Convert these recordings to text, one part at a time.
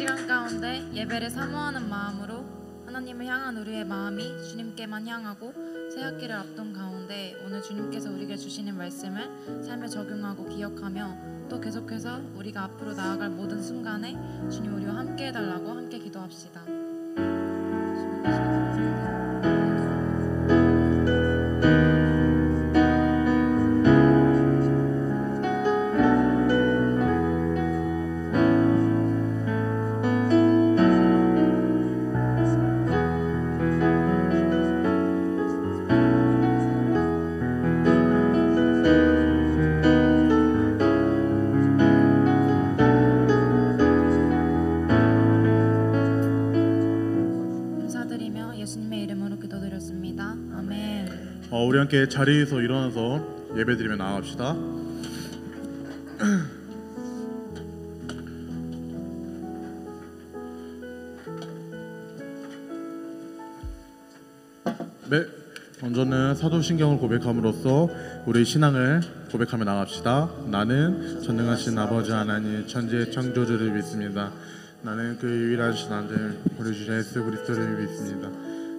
시간 가운데 예배를 사모하는 마음으로 하나님을 향한 우리의 마음이 주님께만 향하고 새 학기를 앞둔 가운데 오늘 주님께서 우리에게 주시는 말씀을 삶에 적용하고 기억하며 또 계속해서 우리가 앞으로 나아갈 모든 순간에 주님 우리와 함께 해달라고 함께 기도합시다. 우리 함께 자리에서 일어나서 예배드리며 나아갑시다. 네, 먼저는 사도신경을 고백함으로써 우리 신앙을 고백하며 나갑시다. 나는 전능하신 아버지 하나님 천지의 창조주를 믿습니다. 나는 그 유일한 신아들 우리 주 예수 그리스도를 믿습니다.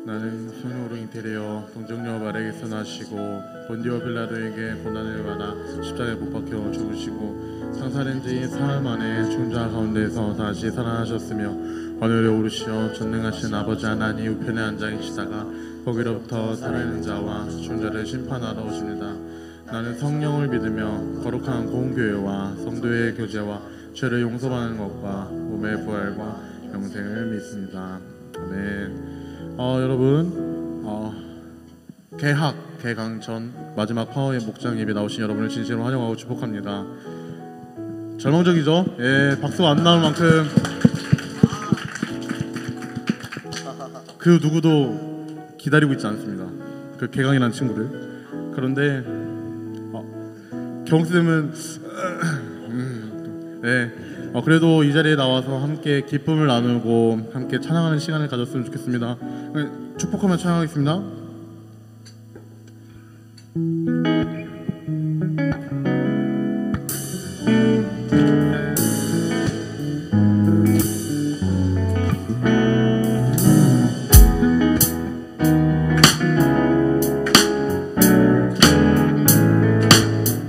나는 성령으로 잉태되어 동정녀 마리아에게서 나시고 본디오 빌라도에게 고난을 받아 십자가에 못 박혀 죽으시고 상살된 지 사흘 만에 죽은 자 가운데서 다시 살아나셨으며 하늘에 오르시어 전능하신 아버지 하나님 우편에 앉아 계시다가 거기로부터 살아있는 자와 죽은 자를 심판하러 오십니다. 나는 성령을 믿으며 거룩한 공교회와 성도의 교제와 죄를 용서받는 것과 몸의 부활과 영생을 믿습니다. 아멘. 여러분 개강 전 마지막 파워의 목장 예배 나오신 여러분을 진심으로 환영하고 축복합니다. 절망적이죠? 예, 박수가 안 나올 만큼 그 누구도 기다리고 있지 않습니다. 그 개강이라는 친구를. 그런데 경수님은 네. 그래도 이 자리에 나와서 함께 기쁨을 나누고 함께 찬양하는 시간을 가졌으면 좋겠습니다. 축복하며 찬양하겠습니다.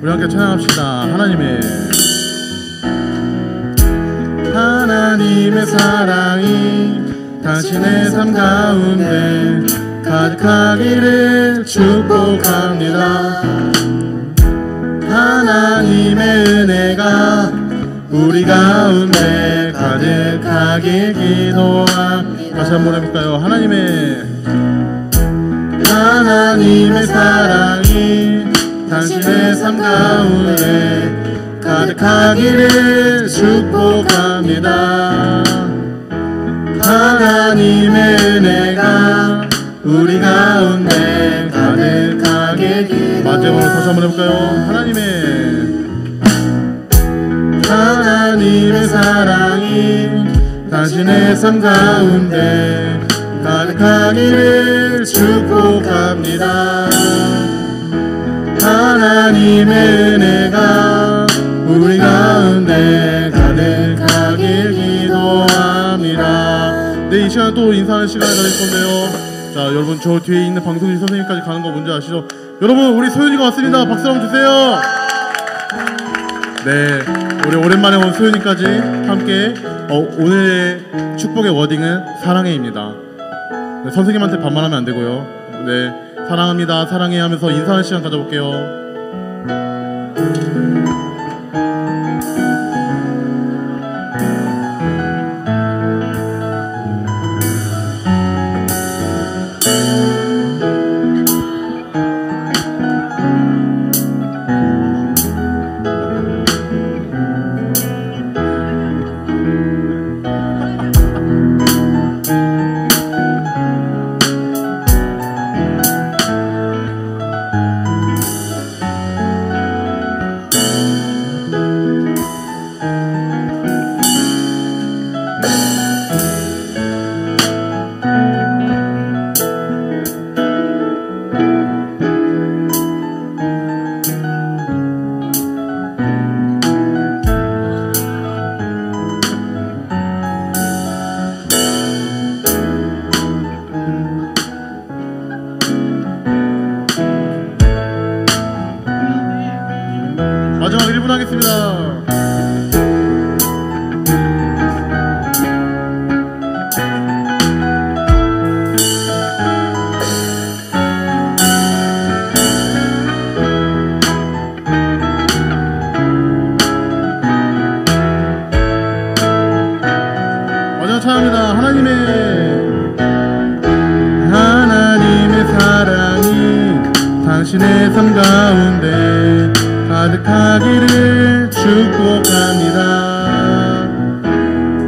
우리 함께 찬양합시다. 하나님의 사랑이 당신의 삶 가운데 가득하기를 축복합니다. 하나님의 은혜가 우리 가운데 가득하길 기도합니다. 다시 한번 해볼까요? 하나님의 사랑이 당신의 삶 가운데 가득하기를 축복합니다. 하나님의 은혜가 우리 가운데 가득하길 마지막으로 다시 한번 해볼까요? 하나님의 사랑이 당신의 삶 가운데 가득하기를 축복합니다. 하나님의 은혜가 우리 가운데 가득하길 기도합니다. 네, 이 시간 또 인사하는 시간을 가질 건데요. 자, 여러분 저 뒤에 있는 방송인 선생님까지 가는 거 뭔지 아시죠? 여러분 우리 소윤이가 왔습니다. 박수 한번 주세요. 네, 우리 오랜만에 온 소윤이까지 함께 오늘의 축복의 워딩은 사랑해입니다. 네, 선생님한테 반말하면 안 되고요. 네, 사랑합니다, 사랑해 하면서 인사하는 시간 가져볼게요. 마지막 찬양입니다. 하나님의 사랑이 당신의 삶 가운데 가득하기를 축복합니다.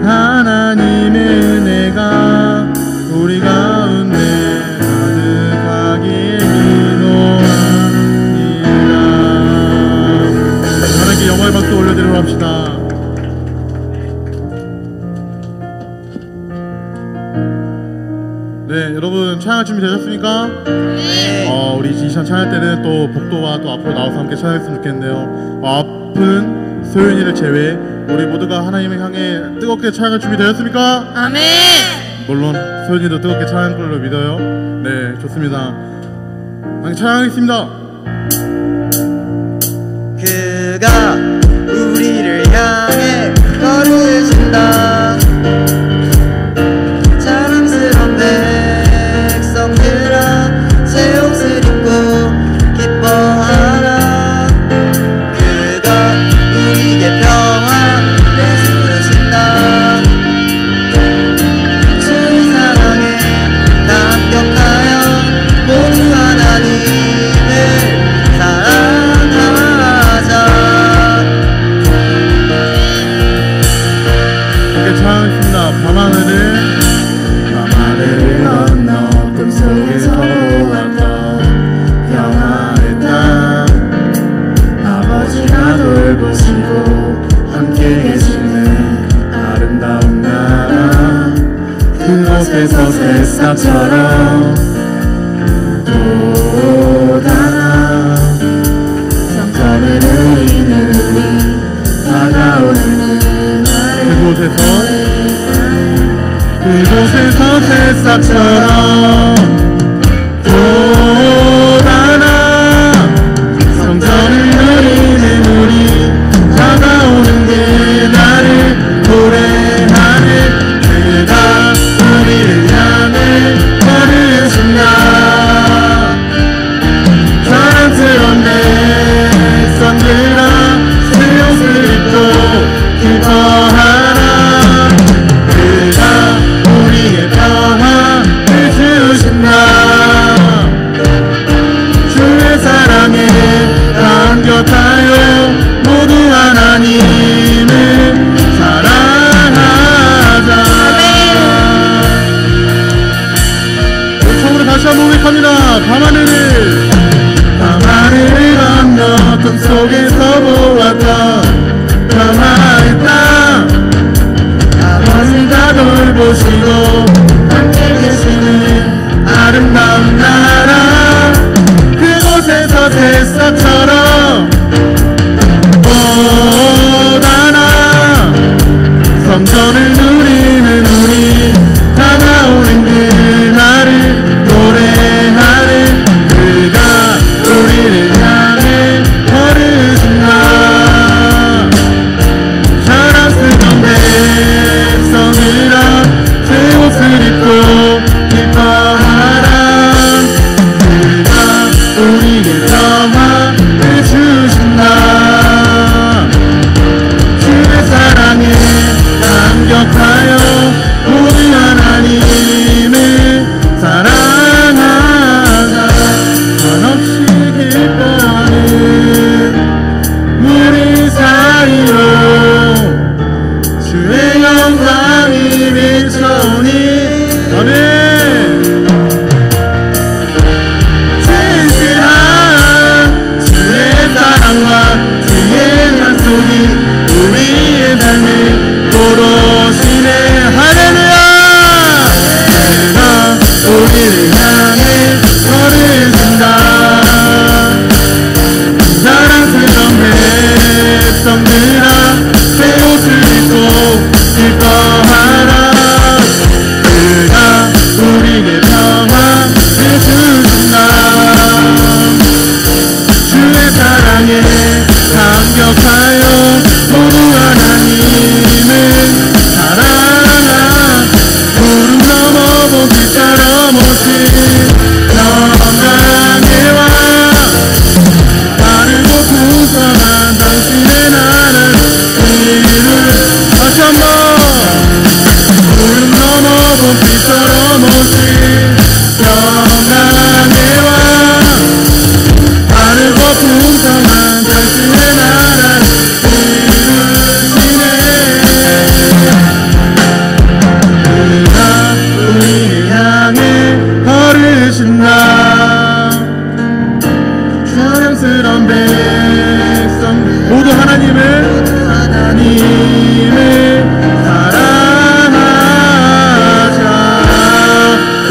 하나님의 은혜가 우리 가운데 가득하길 기도합니다. 하나님께 영광의 박수 올려드리도록 합시다. 네, 여러분 찬양할 준비 되셨습니까? 네. 우리 이 시간 찬양할 때는 또 복도와 또 앞으로 나와서 함께 찬양했으면 좋겠네요. 아픈 소연이를 제외 우리 모두가 하나님을 향해 뜨겁게 찬양할 준비 되셨습니까? 아멘. 물론 소연이도 뜨겁게 찬양할 걸로 믿어요. 네, 좋습니다. 함께 찬양하겠습니다. 그가 우리를 향해 걸으신다. 자랑스러운 백성들아 새 옷을 입고 기뻐하라. 그가 우리에게 평화를 주신다. 주의 사랑에 감격하여 모두 하나님을 사랑하자. 함께 찬양하겠습니다. 밤하늘을 건너 꿈속에서 보았던 평화의 땅 아버지가 돌보시고 함께 계시는 아름다운 나라 그곳에서 새싹처럼 돋아나 성전을 누리는 우리 다가오는 그곳에서 새싹처럼 돋아나 성전을 누리는 우리 다가오는 그날을 노래하는 그가 우리를 향해 걸으신다. 자랑스러운 백성들아 새 옷을 입고 기뻐하라. 그가 우리의 평화를 주신다.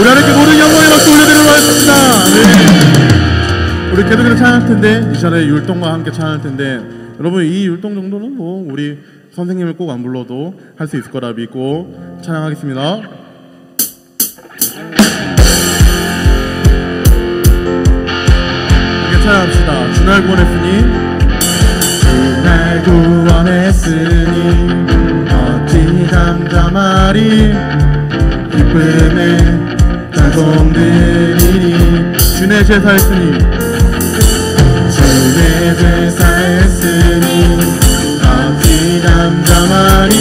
우리 하나님께 모든 영광의 박수 올려드리도록 하겠습니다. 네. 우리 계속해서 찬양할 텐데 이 시간에 율동과 함께 찬양할 텐데 여러분 이 율동 정도는 뭐 우리 선생님을 꼭 안 불러도 할 수 있을 거라 믿고 찬양하겠습니다. 함께 찬양합시다. 주날 구원했으니 주날 구원했으니 어찌 잠잠하리 기쁨에 찬송드리니 주의 제사했으니 주의 제사했으니 어찌 잠잠하리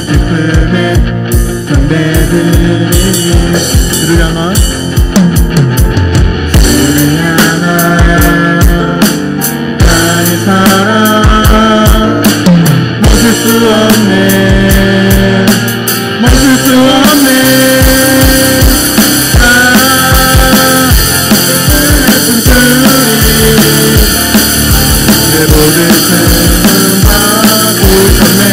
기쁨에 경배드리니 주를 향한 나의 사랑 멈출 수 없네 멈출 수 없네 내 모든 삶은 바꾸셨네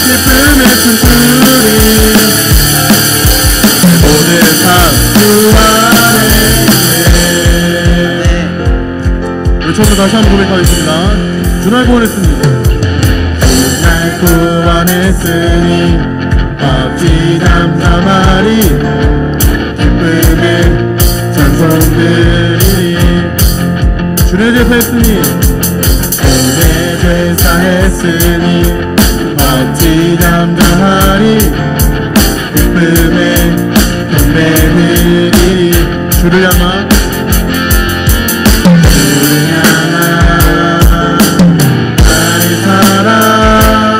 기쁨의 춤추리 내 모든 삶 주 안에 우리 처음부터 다시 한번 고백하겠습니다. 주날 구원했습니다. 주날 구원했으니 어찌 잠잠하리 기쁨에 찬송드리니 주의 제사했으니 주의 제사했으니 어찌 잠잠하리 기쁨에 경배드리니 주를 향한 나의 사랑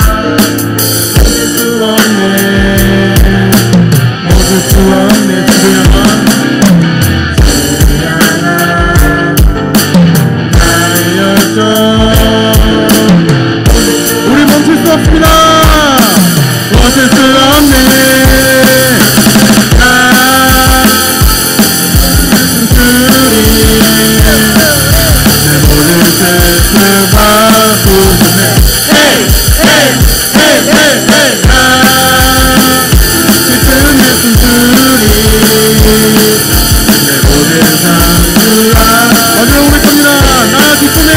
멈출 수 없네 멈출 수 없네 주를 향한 우리 멈출 수 없습니다. 멈출 수 없네. 내 모든 슬픔 바꾸네. 기쁨의 숨소리 내 모든 삶 주 안에 마지막 고백합니다. 나 기쁨에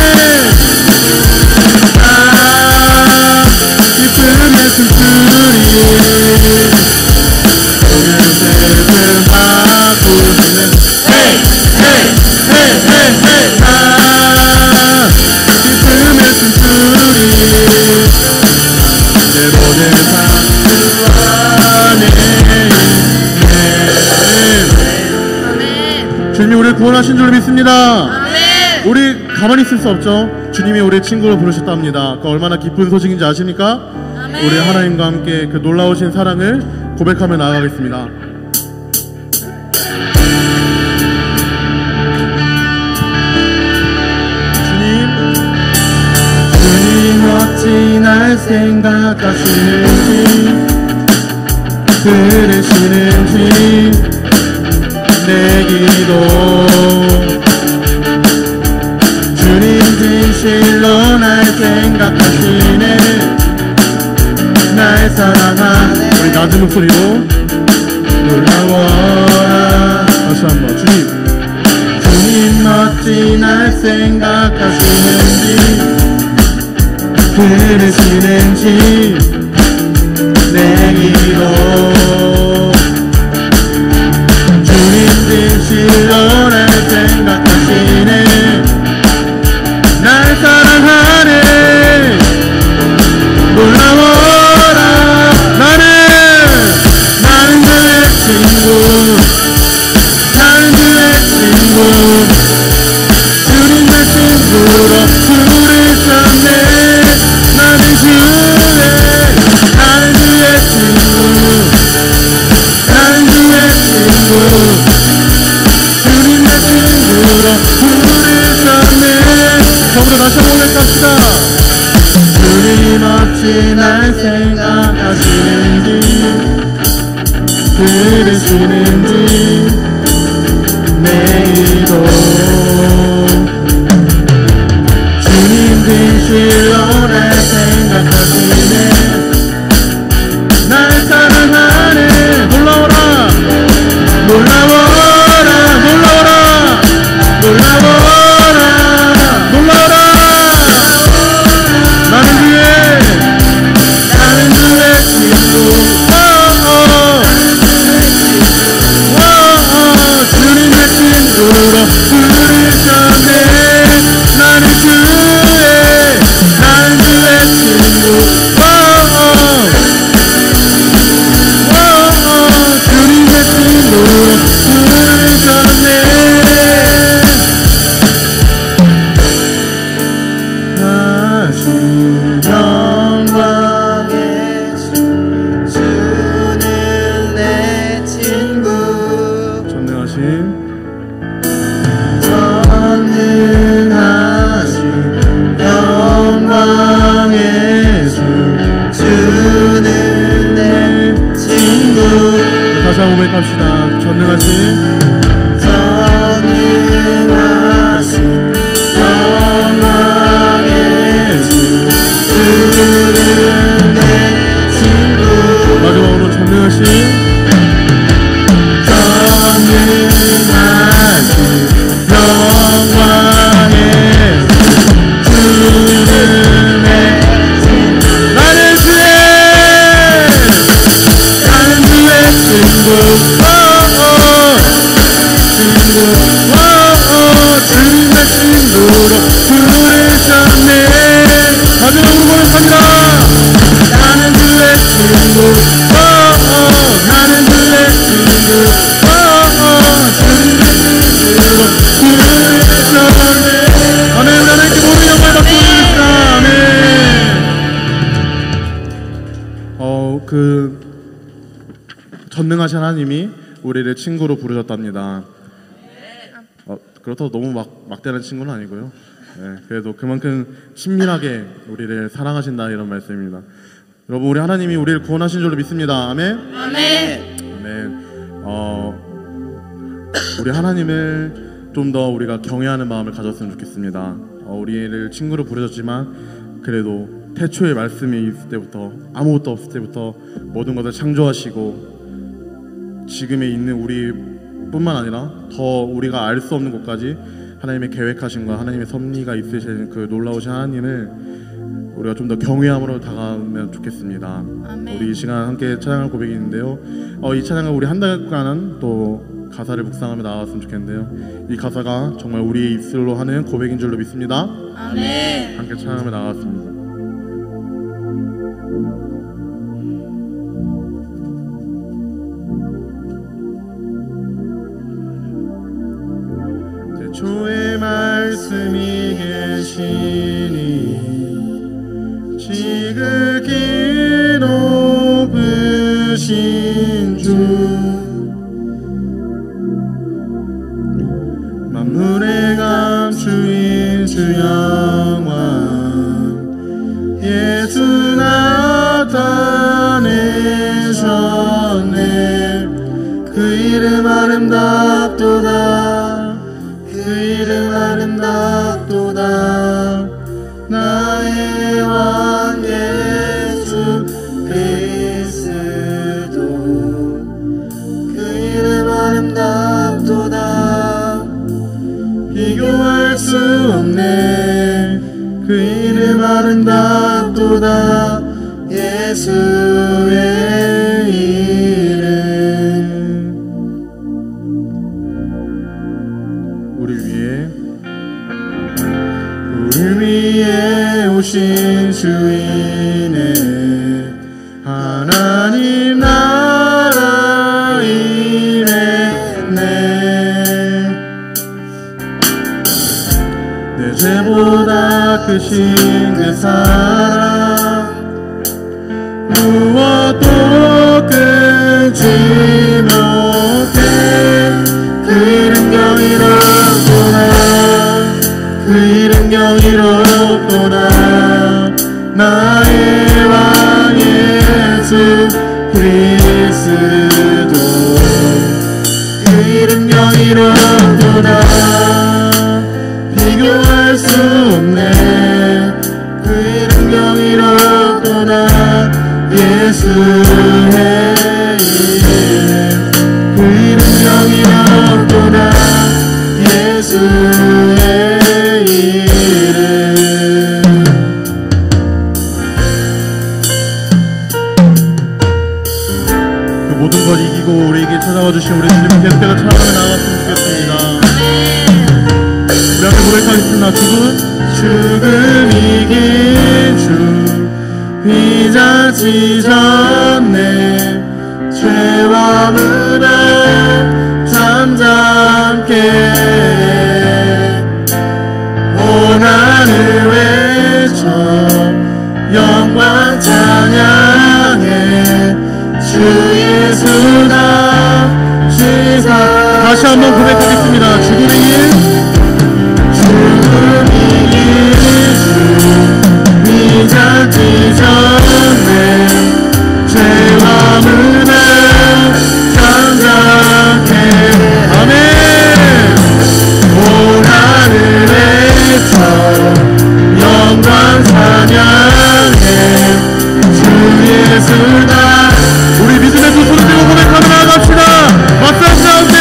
기쁨의 숨소리 모든 슬픔 바꾸시는 기쁨의 숨소리 내 모든 삶 주 안에 주님이 우리를 구원하신 줄 믿습니다. 아멘. 우리 가만히 있을 수 없죠. 주님이 우리의 친구로 부르셨답니다. 그 얼마나 기쁜 소식인지 아십니까? 아멘. 우리 하나님과 함께 그 놀라우신 사랑을 고백하며 나아가겠습니다. 주님 어찌 날 생각하시는지 들으시는지 내 기도 주님 진실로 날 생각하시네 날 사랑하네 우리 낮은 목소리로 놀라워라 다시 한번 주님 어찌 날 생각하시는지 들으시는지 내 기도 진실로 날 생각하시네 날 사랑하네 놀라워라 나는 그의 친구 나는 그의 친구 주님 내 친구로 부르셨네 나는 그의 친구 나는 그의 친구 주님 내 친구로 부르셨네 처음으로 다시 한번 고백합시다. 주님 어찌 날 생각하시는지 들으시는지 내 기도 주님 진실로 날 생각하시네 영광의 주 주는 내 친구 전능하신 영광의 주 주는 내 친구 다시 한번 고백합시다. 전능하신 영광의 주 주는 내 친구 마지막으로 전능하신 영광의 주는 내 나는 주의 친구 주님의 친구로 부르셨네. 마지막으로 고백합니다. 나는 주의 친구 나는 주의 친구 주님의 친구로 부르셨네. 아멘. 하나님께 모든 영광을 받고 있습니다. 아멘. 그 전능하신 하나님이 우리를 친구로 부르셨답니다. 그렇다고 너무 막대한 친구는 아니고요. 네, 그래도 그만큼 친밀하게 우리를 사랑하신다 이런 말씀입니다. 여러분, 우리 하나님이 우리를 구원하신 줄로 믿습니다. 아멘. 아멘. 아멘. 우리 하나님을 좀 더 우리가 경외하는 마음을 가졌으면 좋겠습니다. 우리를 친구로 부르셨지만 그래도 태초에 말씀이 있을 때부터 아무것도 없을 때부터 모든 것을 창조하시고 지금에 있는 우리뿐만 아니라 더 우리가 알 수 없는 곳까지 하나님의 계획하신과 하나님의 섭리가 있으신 그 놀라우신 하나님을 우리가 좀 더 경외함으로 다가가면 좋겠습니다. 아멘. 우리 이 시간 함께 찬양할 고백이 있는데요. 이 찬양을 우리 한 달간은 또 가사를 묵상하며 나아갔으면 좋겠는데요. 이 가사가 정말 우리의 입술로 하는 고백인 줄로 믿습니다. 아멘. 함께 찬양하며 나아갔습니다. 태초에 말씀이 계시니 지극히 높으신 주 만물의 감추인 주 영광 예수 나타내셨네. 그 이름 아름답도다 그 이름 아름답도다 나의 왕 예수 그리스도 그 이름 아름답도다 비교할 수 없네. 그 이름 아름답도다 예수의 이름. 우리 위에 오신 주인의 하나님 나라 임했네. 내 죄보다 크신 그 사랑 무엇도 끊지 못해. 그 이름 경이롭구나 그 이름 경이롭구나 나의 왕 예수 그리스도 그 이름 경이롭구나 비교할 수 없네. 그 이름 경이롭구나 예수의 이름 그 이름 경이롭구나 예수의 모든 걸 이기고 우리에게 찾아와 주신 우리 주님 계속해서 찬양하며 나아갔으면 좋겠습니다. 우리 함께 고백하겠습니다. 죽음 이긴 주 피자 지셨네. 죄와 무덤 잠잠케 온 하늘 외쳐 영광 찬양해 주 예수다 다시 한번 고백하겠습니다. 죽음의 길 미잡기 전에 죄와 문을 장작해 아멘. 온 하늘에 쳐 영광 찬양해 주 예수다. 우리 믿음의 두 손을 들고 고백하며 나아갑시다. 맞설 가운데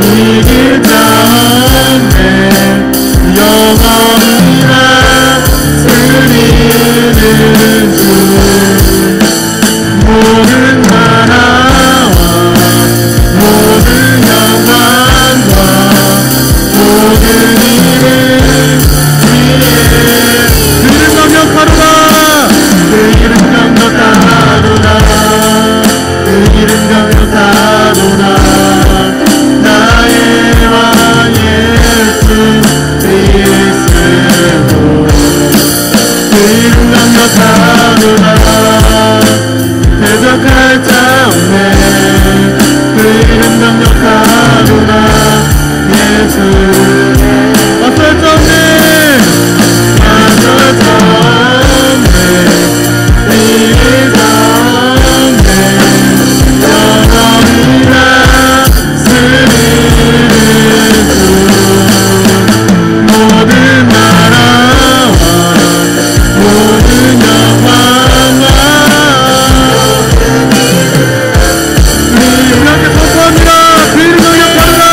이길 가운데 영원이라 드리는 주 모든 나라와 모든 영광과 모든 이름 위에 그 이름 강력하로다. 그 이름 강력하도다. 그 이름 강력하도다. 나의 왕 예수 그리스도 그 이름 강력하도다. 대적할 자 없네. 그 이름 강력하도다. 예수 맞설 자 없네. 맞설 자 없네. 이길 자 없네. 영원이라 쓰리는 주 모든 나라와 모든 영광과 우리 함께 선포합니다. 그 이름 강력하로다.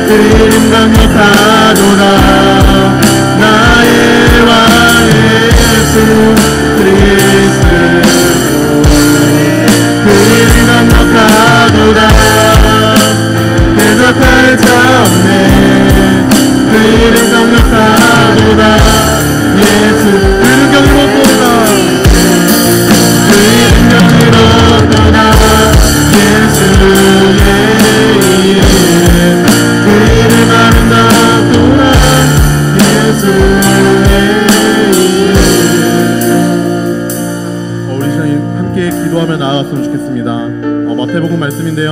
그 이름 강력하도다. 나의 왕 예수 그리스도 그 이름 강력하도다. 대적할 자 없네. 그 이름 강력하도다. 예수 그 이름 경이롭도다. 그 이름 경이롭도다. 예수의 이름 그 이름 아름답도다. 예수의 이름. 우리 시간 함께 기도하며 나아갔으면 좋겠습니다. 마태복음 말씀인데요.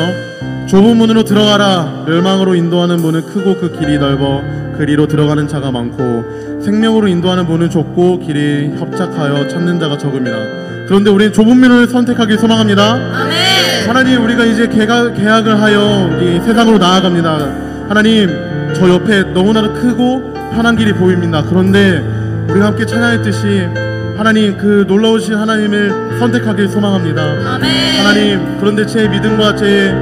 좁은 문으로 들어가라. 멸망으로 인도하는 문은 크고 그 길이 넓어 그리로 들어가는 자가 많고 생명으로 인도하는 문은 좁고 길이 협착하여 찾는 자가 적음이라. 그런데 우리는 좁은 문을 선택하길 소망합니다. 아멘. 하나님, 우리가 이제 계약을 하여 이 세상으로 나아갑니다. 하나님, 저 옆에 너무나도 크고 편한 길이 보입니다. 그런데 우리가 함께 찬양했듯이 하나님, 그 놀라우신 하나님을 선택하길 소망합니다. 아멘. 하나님, 그런데 제 믿음과 제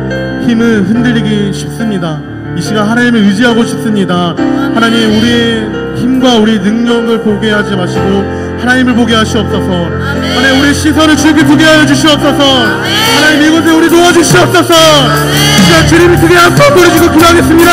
힘은 흔들리기 쉽습니다. 이 시간 하나님을 의지하고 싶습니다. 하나님, 우리의 힘과 우리 능력을 보게 하지 마시고 하나님을 보게 하시옵소서. 하나님, 우리 시선을 주께 두게 하여 주시옵소서. 하나님, 이곳에 우리 도와주시옵소서. 이 시간 주님이 크게 한번 부르시고 기도하겠습니다.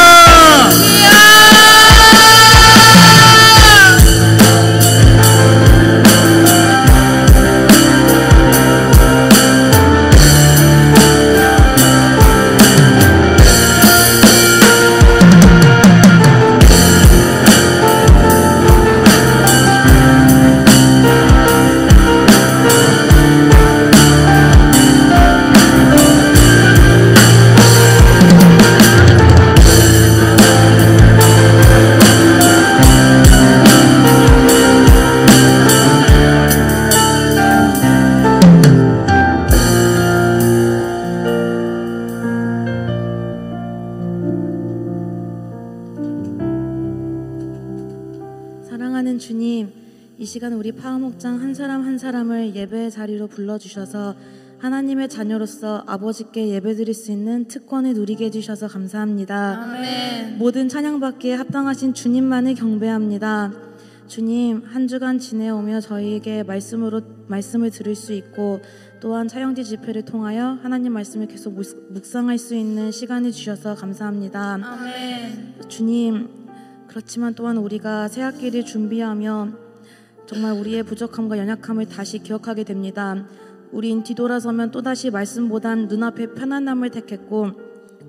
사랑하는 주님, 이 시간 우리 파워목장 한 사람 한 사람을 예배의 자리로 불러주셔서 하나님의 자녀로서 아버지께 예배드릴 수 있는 특권을 누리게 해주셔서 감사합니다. 아멘. 모든 찬양받기에 합당하신 주님만을 경배합니다. 주님, 한 주간 지내오며 저희에게 말씀을 들을 수 있고 또한 차영지 집회를 통하여 하나님 말씀을 계속 묵상할 수 있는 시간을 주셔서 감사합니다. 아멘. 주님, 그렇지만 또한 우리가 새 학기를 준비하며 정말 우리의 부족함과 연약함을 다시 기억하게 됩니다. 우린 뒤돌아서면 또다시 말씀보단 눈앞의 편안함을 택했고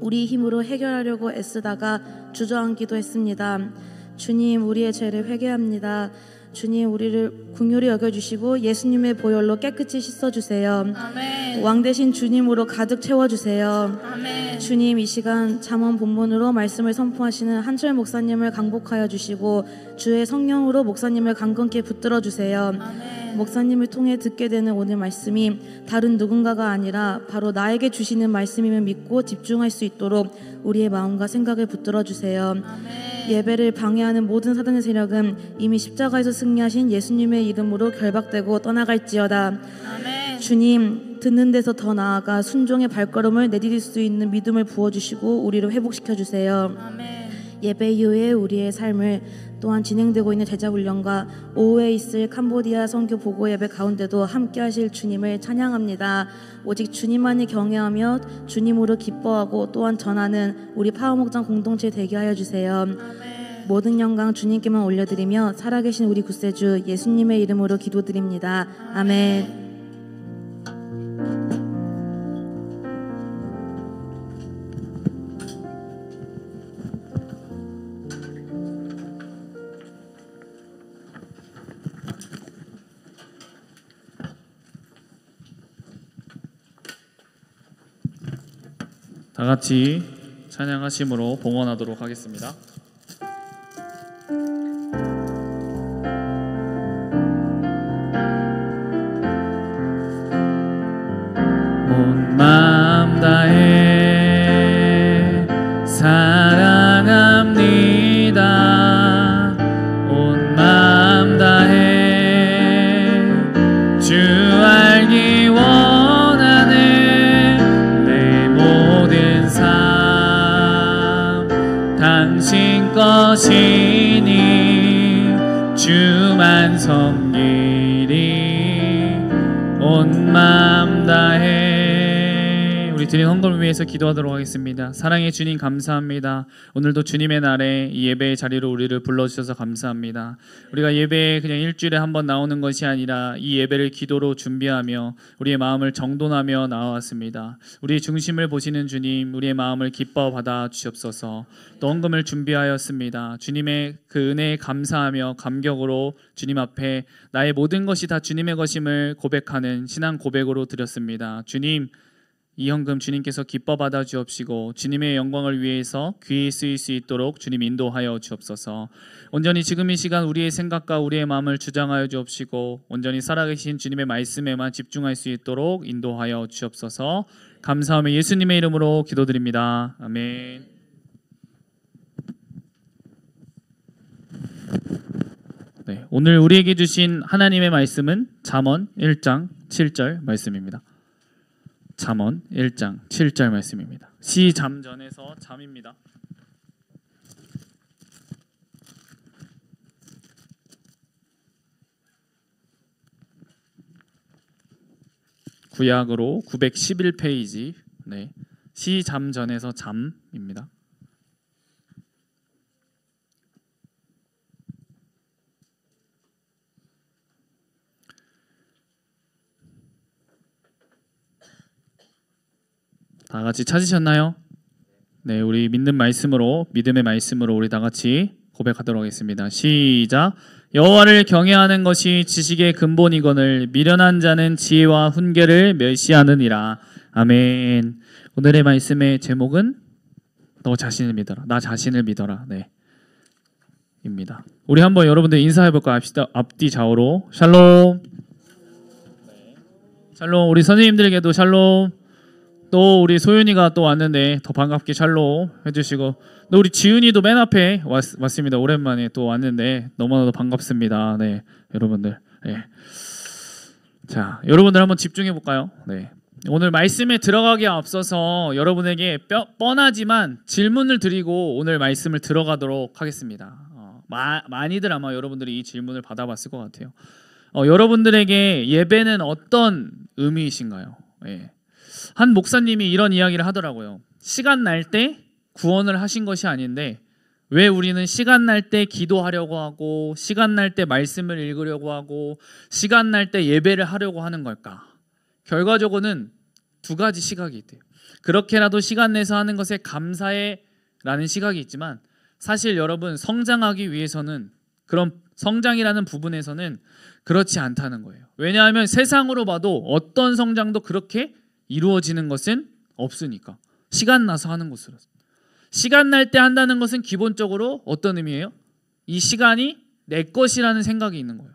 우리 힘으로 해결하려고 애쓰다가 주저앉기도 했습니다. 주님, 우리의 죄를 회개합니다. 주님, 우리를 긍휼히 여겨주시고 예수님의 보혈로 깨끗이 씻어주세요. 아멘. 왕 대신 주님으로 가득 채워주세요. 아멘. 주님, 이 시간 잠언 본문으로 말씀을 선포하시는 한철 목사님을 강복하여 주시고 주의 성령으로 목사님을 강건케 붙들어 주세요. 아멘. 목사님을 통해 듣게 되는 오늘 말씀이 다른 누군가가 아니라 바로 나에게 주시는 말씀임을 믿고 집중할 수 있도록 우리의 마음과 생각을 붙들어 주세요. 아멘. 예배를 방해하는 모든 사단의 세력은 이미 십자가에서 승리하신 예수님의 이름으로 결박되고 떠나갈지어다. 아멘. 주님, 듣는 데서 더 나아가 순종의 발걸음을 내디딜 수 있는 믿음을 부어주시고 우리를 회복시켜 주세요. 아멘. 예배 이후에 우리의 삶을 또한 진행되고 있는 제자훈련과 오후에 있을 캄보디아 선교 보고 예배 가운데도 함께 하실 주님을 찬양합니다. 오직 주님만을 경외하며 주님으로 기뻐하고 또한 전하는 우리 파워목장 공동체 되게 하여 주세요. 아멘. 모든 영광 주님께만 올려드리며 살아계신 우리 구세주 예수님의 이름으로 기도드립니다. 아멘. 다 같이 찬양하심으로 봉헌하도록 하겠습니다. 온 마음 다해 사랑합니다. 온 마음 다해 주 알기 원하는 내 모든 삶 당신 것이니 주만 섬기리. 온 마음 다해 우리 드린 헌금을 위해서 기도하도록 하겠습니다. 사랑의 주님, 감사합니다. 오늘도 주님의 날에 이 예배의 자리로 우리를 불러주셔서 감사합니다. 우리가 예배에 그냥 일주일에 한 번 나오는 것이 아니라 이 예배를 기도로 준비하며 우리의 마음을 정돈하며 나와왔습니다. 우리의 중심을 보시는 주님, 우리의 마음을 기뻐 받아 주시옵소서. 또 헌금을 준비하였습니다. 주님의 그 은혜에 감사하며 감격으로 주님 앞에 나의 모든 것이 다 주님의 것임을 고백하는 신앙 고백으로 드렸습니다. 주님, 이 헌금 주님께서 기뻐 받아 주옵시고 주님의 영광을 위해서 귀히 쓰일 수 있도록 주님 인도하여 주옵소서. 온전히 지금 이 시간 우리의 생각과 우리의 마음을 주장하여 주옵시고 온전히 살아계신 주님의 말씀에만 집중할 수 있도록 인도하여 주옵소서. 감사하며 예수님의 이름으로 기도드립니다. 아멘. 네, 오늘 우리에게 주신 하나님의 말씀은 잠언 1장 7절 말씀입니다. 잠언 1장 7절 말씀입니다. 시잠전에서 잠입니다. 구약으로 911페이지. 네, 시잠전에서 잠입니다. 다 같이 찾으셨나요? 네, 우리 믿는 말씀으로, 믿음의 말씀으로 우리 다 같이 고백하도록 하겠습니다. 시작. 여호와를 경외하는 것이 지식의 근본이거늘 미련한 자는 지혜와 훈계를 멸시하느니라. 아멘. 오늘의 말씀의 제목은 너 자신을 믿어라. 나 자신을 믿어라. 네, 입니다. 우리 한번 여러분들 인사해볼까 합시다. 앞뒤 좌우로 샬롬. 샬롬. 우리 선생님들에게도 샬롬. 또 우리 소윤이가 또 왔는데 더 반갑게 샬롬 해주시고, 또 우리 지은이도 맨 앞에 왔습니다. 오랜만에 또 왔는데 너무나도 반갑습니다. 네, 여러분들. 네. 자, 여러분들 한번 집중해 볼까요? 네. 오늘 말씀에 들어가기에 앞서서 여러분에게 뻔하지만 질문을 드리고 오늘 말씀을 들어가도록 하겠습니다. 많이들 아마 여러분들이 이 질문을 받아봤을 것 같아요. 여러분들에게 예배는 어떤 의미이신가요? 네. 한 목사님이 이런 이야기를 하더라고요. 시간 날 때 구원을 하신 것이 아닌데 왜 우리는 시간 날 때 기도하려고 하고 시간 날 때 말씀을 읽으려고 하고 시간 날 때 예배를 하려고 하는 걸까? 결과적으로는 두 가지 시각이 있대요. 그렇게라도 시간 내서 하는 것에 감사해라는 시각이 있지만 사실 여러분 성장하기 위해서는 그런 성장이라는 부분에서는 그렇지 않다는 거예요. 왜냐하면 세상으로 봐도 어떤 성장도 그렇게 이루어지는 것은 없으니까 시간 나서 하는 것으로 시간 날 때 한다는 것은 기본적으로 어떤 의미예요? 이 시간이 내 것이라는 생각이 있는 거예요.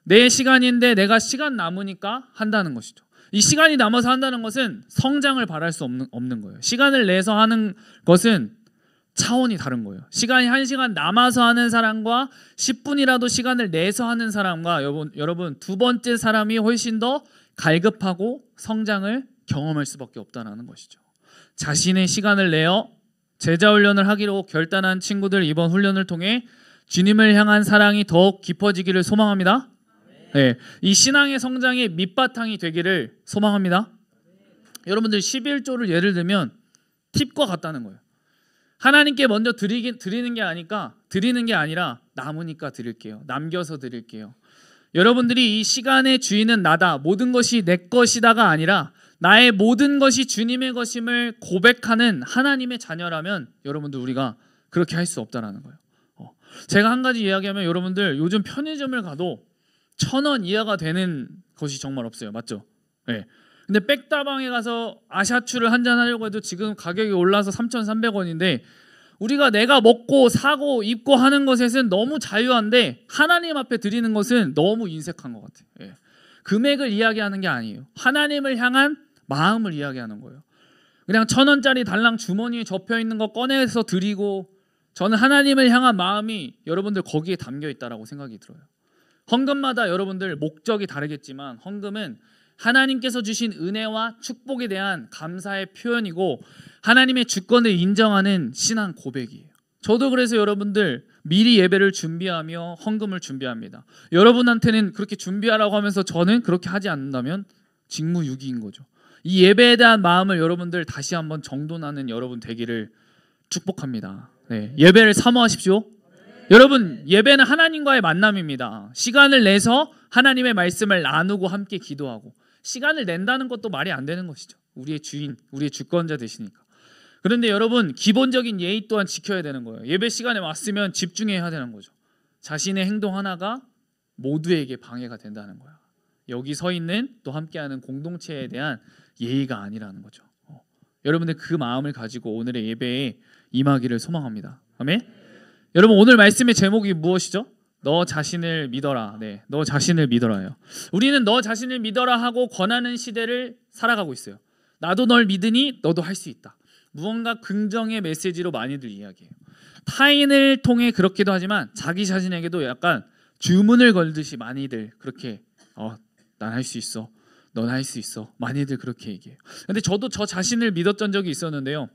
내 시간인데 내가 시간 남으니까 한다는 것이죠. 이 시간이 남아서 한다는 것은 성장을 바랄 수 없는 거예요. 시간을 내서 하는 것은 차원이 다른 거예요. 시간이 1시간 남아서 하는 사람과 10분이라도 시간을 내서 하는 사람과 여러분 두 번째 사람이 훨씬 더 갈급하고 성장을 경험할 수밖에 없다는 것이죠. 자신의 시간을 내어 제자 훈련을 하기로 결단한 친구들, 이번 훈련을 통해 주님을 향한 사랑이 더욱 깊어지기를 소망합니다. 네, 이 신앙의 성장의 밑바탕이 되기를 소망합니다. 여러분들 11조를 예를 들면 팁과 같다는 거예요. 하나님께 먼저 드리는 게 아니라 남으니까 드릴게요. 남겨서 드릴게요. 여러분들이 이 시간의 주인은 나다, 모든 것이 내 것이다가 아니라 나의 모든 것이 주님의 것임을 고백하는 하나님의 자녀라면 여러분들 우리가 그렇게 할 수 없다라는 거예요. 제가 한 가지 이야기하면 여러분들 요즘 편의점을 가도 1,000원 이하가 되는 것이 정말 없어요. 맞죠? 네. 근데 백다방에 가서 아샤추를 한잔 하려고 해도 지금 가격이 올라서 3,300원인데 우리가 내가 먹고 사고 입고 하는 것에는 너무 자유한데 하나님 앞에 드리는 것은 너무 인색한 것 같아요. 예. 금액을 이야기하는 게 아니에요. 하나님을 향한 마음을 이야기하는 거예요. 그냥 1,000원짜리 달랑 주머니에 접혀있는 거 꺼내서 드리고, 저는 하나님을 향한 마음이 여러분들 거기에 담겨 있다라고 생각이 들어요. 헌금마다 여러분들 목적이 다르겠지만 헌금은 하나님께서 주신 은혜와 축복에 대한 감사의 표현이고 하나님의 주권을 인정하는 신앙 고백이에요. 저도 그래서 여러분들 미리 예배를 준비하며 헌금을 준비합니다. 여러분한테는 그렇게 준비하라고 하면서 저는 그렇게 하지 않는다면 직무유기인 거죠. 이 예배에 대한 마음을 여러분들 다시 한번 정돈하는 여러분 되기를 축복합니다. 네, 예배를 사모하십시오. 여러분, 예배는 하나님과의 만남입니다. 시간을 내서 하나님의 말씀을 나누고 함께 기도하고, 시간을 낸다는 것도 말이 안 되는 것이죠. 우리의 주인, 우리의 주권자 되시니까. 그런데 여러분, 기본적인 예의 또한 지켜야 되는 거예요. 예배 시간에 왔으면 집중해야 되는 거죠. 자신의 행동 하나가 모두에게 방해가 된다는 거야. 여기 서 있는 또 함께하는 공동체에 대한 예의가 아니라는 거죠. 여러분들 그 마음을 가지고 오늘의 예배에 임하기를 소망합니다. 아멘. 여러분, 오늘 말씀의 제목이 무엇이죠? 너 자신을 믿어라. 네, 너 자신을 믿어라요. 우리는 너 자신을 믿어라 하고 권하는 시대를 살아가고 있어요. 나도 널 믿으니 너도 할 수 있다. 무언가 긍정의 메시지로 많이들 이야기해요. 타인을 통해 그렇기도 하지만 자기 자신에게도 약간 주문을 걸듯이 많이들 그렇게 난 할 수 있어, 넌 할 수 있어, 많이들 그렇게 얘기해요. 근데 저도 저 자신을 믿었던 적이 있었는데요.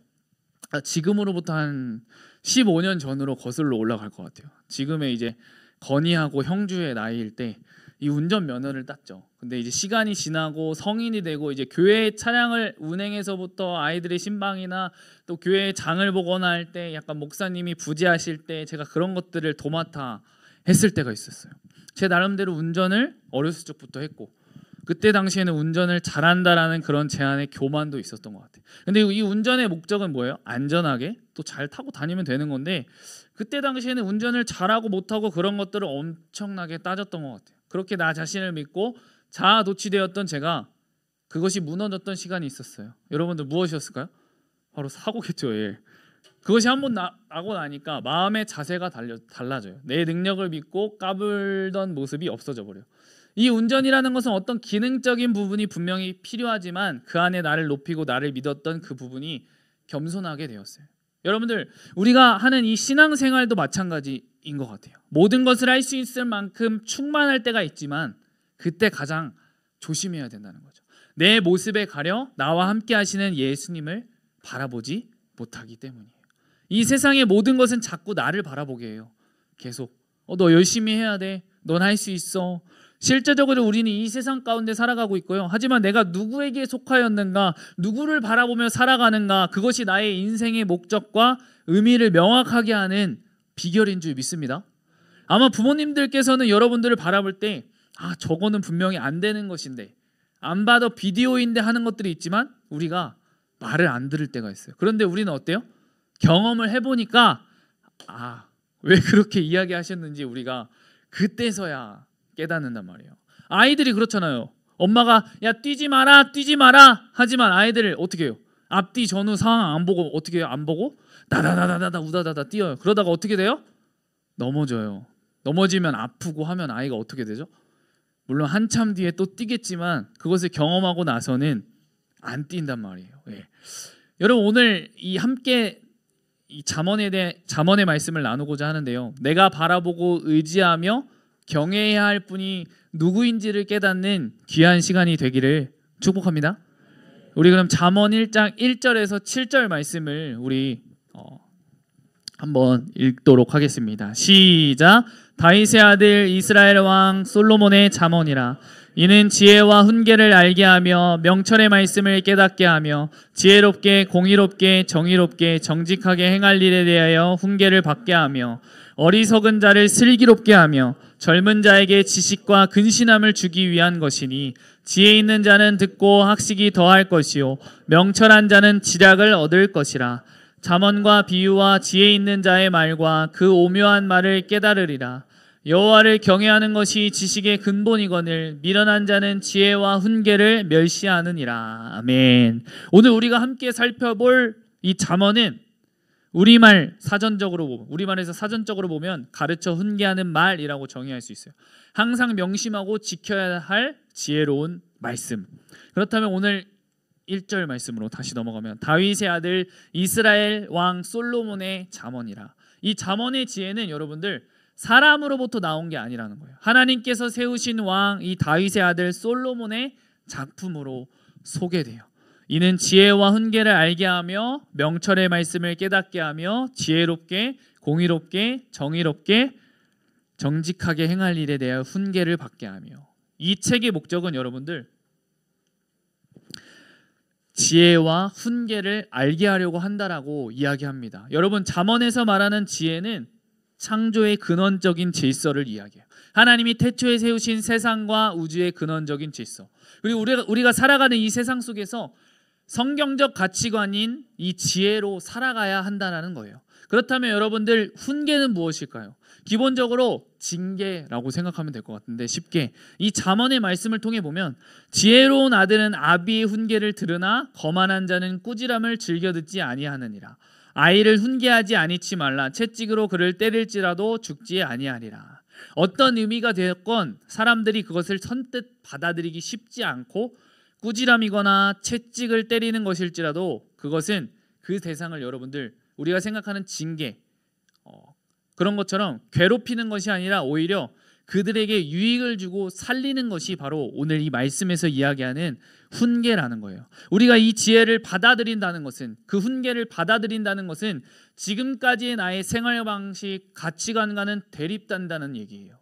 지금으로부터 한 15년 전으로 거슬러 올라갈 것 같아요. 지금의 이제 건이하고 형주의 나이일 때 이 운전 면허를 땄죠. 근데 이제 시간이 지나고 성인이 되고 이제 교회 차량을 운행해서부터 아이들의 신방이나 또 교회 장을 보거나 할 때 약간 목사님이 부재하실 때 제가 그런 것들을 도맡아 했을 때가 있었어요. 제 나름대로 운전을 어렸을 적부터 했고, 그때 당시에는 운전을 잘한다라는 그런 제 안에 교만도 있었던 것 같아요. 근데 이 운전의 목적은 뭐예요? 안전하게 또 잘 타고 다니면 되는 건데, 그때 당시에는 운전을 잘하고 못하고 그런 것들을 엄청나게 따졌던 것 같아요. 그렇게 나 자신을 믿고 자아 도취되었던 제가 그것이 무너졌던 시간이 있었어요. 여러분들 무엇이었을까요? 바로 사고겠죠. 예. 그것이 한번 나고 나니까 마음의 자세가 달라져요. 내 능력을 믿고 까불던 모습이 없어져 버려요. 이 운전이라는 것은 어떤 기능적인 부분이 분명히 필요하지만 그 안에 나를 높이고 나를 믿었던 그 부분이 겸손하게 되었어요. 여러분들, 우리가 하는 이 신앙생활도 마찬가지인 것 같아요. 모든 것을 할 수 있을 만큼 충만할 때가 있지만 그때 가장 조심해야 된다는 거죠. 내 모습에 가려 나와 함께 하시는 예수님을 바라보지 못하기 때문이에요. 이 세상의 모든 것은 자꾸 나를 바라보게 해요. 계속 너 열심히 해야 돼, 넌 할 수 있어. 실제적으로 우리는 이 세상 가운데 살아가고 있고요. 하지만 내가 누구에게 속하였는가, 누구를 바라보며 살아가는가, 그것이 나의 인생의 목적과 의미를 명확하게 하는 비결인 줄 믿습니다. 아마 부모님들께서는 여러분들을 바라볼 때 저거는 분명히 안 되는 것인데, 안 봐도 비디오인데 하는 것들이 있지만 우리가 말을 안 들을 때가 있어요. 그런데 우리는 어때요? 경험을 해보니까 왜 그렇게 이야기하셨는지 우리가 그때서야 깨닫는단 말이에요. 아이들이 그렇잖아요. 엄마가 야 뛰지 마라 하지만 아이들을 어떻게 해요? 앞뒤 전후 상황 안 보고 어떻게 해요? 안 보고 다다다다다 우다다다 뛰어요. 그러다가 어떻게 돼요? 넘어져요. 넘어지면 아프고 하면 아이가 어떻게 되죠? 물론 한참 뒤에 또 뛰겠지만 그것을 경험하고 나서는 안 뛴단 말이에요. 예. 여러분 오늘 함께 이 잠언의 말씀을 나누고자 하는데요. 내가 바라보고 의지하며 경외해야 할 분이 누구인지를 깨닫는 귀한 시간이 되기를 축복합니다. 우리 그럼 잠언 1장 1절에서 7절 말씀을 우리 한번 읽도록 하겠습니다. 시작. 다윗의 아들 이스라엘 왕 솔로몬의 잠언이라. 이는 지혜와 훈계를 알게 하며 명철의 말씀을 깨닫게 하며 지혜롭게 공의롭게 정의롭게 정직하게 행할 일에 대하여 훈계를 받게 하며 어리석은 자를 슬기롭게 하며 젊은 자에게 지식과 근신함을 주기 위한 것이니 지혜 있는 자는 듣고 학식이 더할 것이요 명철한 자는 지략을 얻을 것이라. 잠언과 비유와 지혜 있는 자의 말과 그 오묘한 말을 깨달으리라. 여호와를 경외하는 것이 지식의 근본이거늘 미련한 자는 지혜와 훈계를 멸시하느니라. 아멘. 오늘 우리가 함께 살펴볼 이 잠언은 우리말에서 사전적으로 보면 가르쳐 훈계하는 말이라고 정의할 수 있어요. 항상 명심하고 지켜야 할 지혜로운 말씀. 그렇다면 오늘 1절 말씀으로 다시 넘어가면 다윗의 아들 이스라엘 왕 솔로몬의 잠언이라. 이 잠언의 지혜는 여러분들 사람으로부터 나온 게 아니라는 거예요. 하나님께서 세우신 왕 이 다윗의 아들 솔로몬의 작품으로 소개돼요. 이는 지혜와 훈계를 알게 하며 명철의 말씀을 깨닫게 하며 지혜롭게 공의롭게 정의롭게 정직하게 행할 일에 대하여 훈계를 받게 하며. 이 책의 목적은 여러분들 지혜와 훈계를 알게 하려고 한다라고 이야기합니다. 여러분 잠언에서 말하는 지혜는 창조의 근원적인 질서를 이야기해요. 하나님이 태초에 세우신 세상과 우주의 근원적인 질서. 그리고 우리가 살아가는 이 세상 속에서 성경적 가치관인 이 지혜로 살아가야 한다는 거예요. 그렇다면 여러분들 훈계는 무엇일까요? 기본적으로 징계라고 생각하면 될 것 같은데 쉽게 이 잠언의 말씀을 통해 보면 지혜로운 아들은 아비의 훈계를 들으나 거만한 자는 꾸지람을 즐겨 듣지 아니하느니라. 아이를 훈계하지 아니치 말라. 채찍으로 그를 때릴지라도 죽지 아니하리라. 어떤 의미가 되었건 사람들이 그것을 선뜻 받아들이기 쉽지 않고 꾸지람이거나 채찍을 때리는 것일지라도 그것은 그 대상을 여러분들 우리가 생각하는 징계 그런 것처럼 괴롭히는 것이 아니라 오히려 그들에게 유익을 주고 살리는 것이 바로 오늘 이 말씀에서 이야기하는 훈계라는 거예요. 우리가 이 지혜를 받아들인다는 것은 그 훈계를 받아들인다는 것은 지금까지의 나의 생활 방식 가치관과는 대립된다는 얘기예요.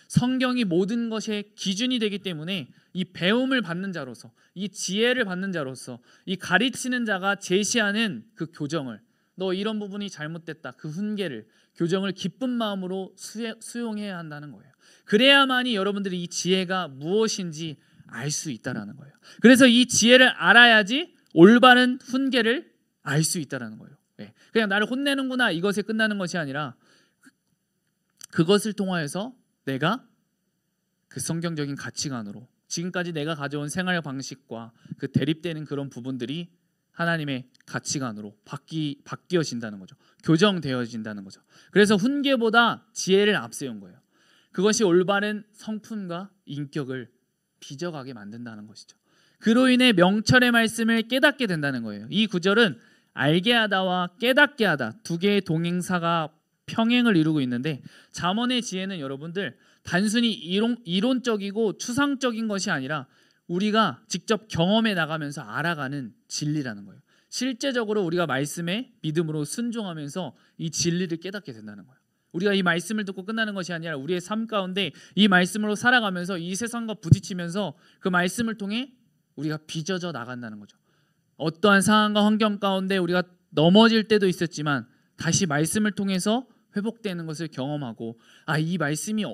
성경이 모든 것의 기준이 되기 때문에 이 배움을 받는 자로서 이 지혜를 받는 자로서 이 가르치는 자가 제시하는 그 교정을 너 이런 부분이 잘못됐다 그 훈계를 교정을 기쁜 마음으로 수용해야 한다는 거예요. 그래야만이 여러분들이 이 지혜가 무엇인지 알 수 있다라는 거예요. 그래서 이 지혜를 알아야지 올바른 훈계를 알 수 있다라는 거예요. 그냥 나를 혼내는구나 이것에 끝나는 것이 아니라 그것을 통하여서 내가 그 성경적인 가치관으로 지금까지 내가 가져온 생활 방식과 그 대립되는 그런 부분들이 하나님의 가치관으로 바뀌어진다는 거죠. 교정되어진다는 거죠. 그래서 훈계보다 지혜를 앞세운 거예요. 그것이 올바른 성품과 인격을 빚어가게 만든다는 것이죠. 그로 인해 명철의 말씀을 깨닫게 된다는 거예요. 이 구절은 알게 하다와 깨닫게 하다 두 개의 동행사가 평행을 이루고 있는데 잠언의 지혜는 여러분들 단순히 이론적이고 추상적인 것이 아니라 우리가 직접 경험해 나가면서 알아가는 진리라는 거예요. 실제적으로 우리가 말씀에 믿음으로 순종하면서 이 진리를 깨닫게 된다는 거예요. 우리가 이 말씀을 듣고 끝나는 것이 아니라 우리의 삶 가운데 이 말씀으로 살아가면서 이 세상과 부딪히면서 그 말씀을 통해 우리가 빚어져 나간다는 거죠. 어떠한 상황과 환경 가운데 우리가 넘어질 때도 있었지만 다시 말씀을 통해서 회복되는 것을 경험하고 이 말씀이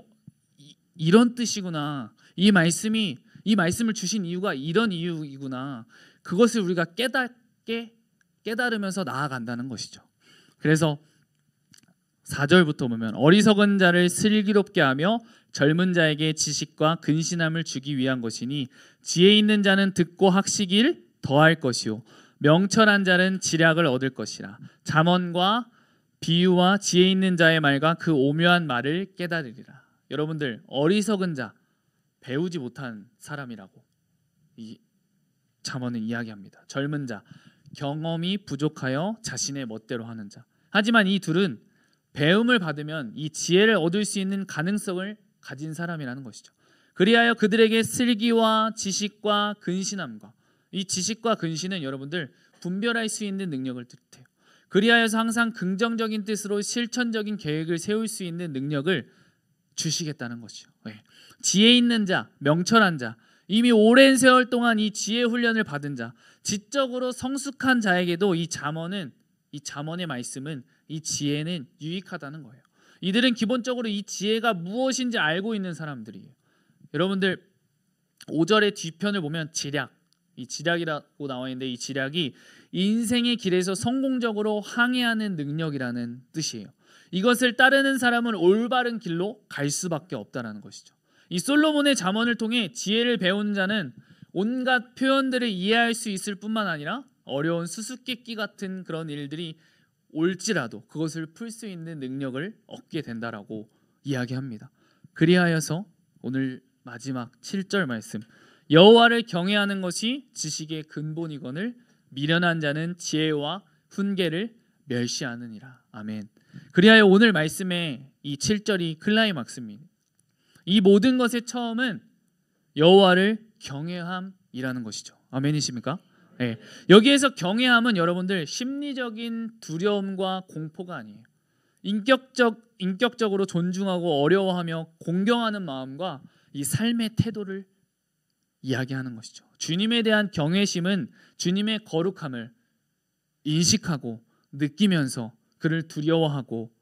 이런 뜻이구나. 이 말씀을 주신 이유가 이런 이유이구나. 그것을 우리가 깨닫게 함께 깨달으면서 나아간다는 것이죠. 그래서 4절부터 보면 어리석은 자를 슬기롭게 하며 젊은 자에게 지식과 근신함을 주기 위한 것이니 지혜 있는 자는 듣고 학식을 더할 것이요 명철한 자는 지략을 얻을 것이라. 잠언과 비유와 지혜 있는 자의 말과 그 오묘한 말을 깨달으리라. 여러분들, 어리석은 자, 배우지 못한 사람이라고 이 잠언은 이야기합니다. 젊은 자, 경험이 부족하여 자신의 멋대로 하는 자. 하지만 이 둘은 배움을 받으면 이 지혜를 얻을 수 있는 가능성을 가진 사람이라는 것이죠. 그리하여 그들에게 슬기와 지식과 근신함과, 이 지식과 근신은 여러분들 분별할 수 있는 능력을 뜻해요. 그리하여서 항상 긍정적인 뜻으로 실천적인 계획을 세울 수 있는 능력을 주시겠다는 것이죠. 지혜 있는 자, 명철한 자, 이미 오랜 세월 동안 이 지혜 훈련을 받은 자, 지적으로 성숙한 자에게도 이 잠언의 말씀은, 이 지혜는 유익하다는 거예요. 이들은 기본적으로 이 지혜가 무엇인지 알고 있는 사람들이에요. 여러분들 5절의 뒤편을 보면 지략, 이 지략이라고 나와 있는데 이 지략이 인생의 길에서 성공적으로 항해하는 능력이라는 뜻이에요. 이것을 따르는 사람은 올바른 길로 갈 수밖에 없다라는 것이죠. 이 솔로몬의 잠언을 통해 지혜를 배운 자는 온갖 표현들을 이해할 수 있을 뿐만 아니라 어려운 수수께끼 같은 그런 일들이 올지라도 그것을 풀 수 있는 능력을 얻게 된다라고 이야기합니다. 그리하여서 오늘 마지막 7절 말씀, 여호와를 경외하는 것이 지식의 근본이거늘 미련한 자는 지혜와 훈계를 멸시하느니라. 아멘. 그리하여 오늘 말씀의 이 7절이 클라이막스입니다. 이 모든 것의 처음은 여호와를 경외함이라는 것이죠. 아멘이십니까? 네. 여기에서 경외함은 여러분들 심리적인 두려움과 공포가 아니에요. 인격적으로 존중하고 어려워하며 공경하는 마음과 이 삶의 태도를 이야기하는 것이죠. 주님에 대한 경외심은 주님의 거룩함을 인식하고 느끼면서 그를 두려워하고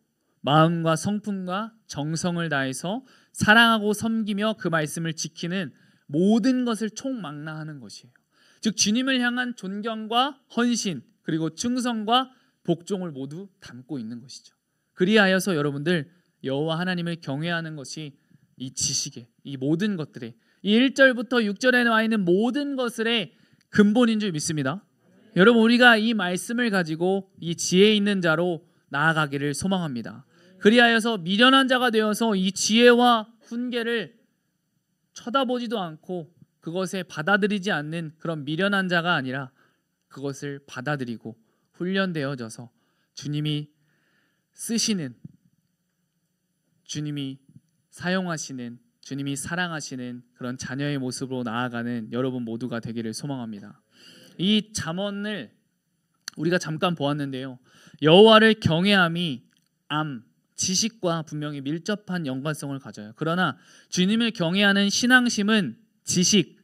마음과 성품과 정성을 다해서 사랑하고 섬기며 그 말씀을 지키는 모든 것을 총망라하는 것이에요. 즉 주님을 향한 존경과 헌신 그리고 충성과 복종을 모두 담고 있는 것이죠. 그리하여서 여러분들 여호와 하나님을 경외하는 것이 이 지식의 이 모든 것들의 이 1절부터 6절에 나와 있는 모든 것들의 근본인 줄 믿습니다. 여러분 우리가 이 말씀을 가지고 이 지혜 있는 자로 나아가기를 소망합니다. 그리하여서 미련한 자가 되어서 이 지혜와 훈계를 쳐다보지도 않고 그것에 받아들이지 않는 그런 미련한 자가 아니라 그것을 받아들이고 훈련되어져서 주님이 쓰시는, 주님이 사용하시는, 주님이 사랑하시는 그런 자녀의 모습으로 나아가는 여러분 모두가 되기를 소망합니다. 이 잠언을 우리가 잠깐 보았는데요. 여호와를 경외함이 지식과 분명히 밀접한 연관성을 가져요. 그러나 주님을 경외하는 신앙심은 지식,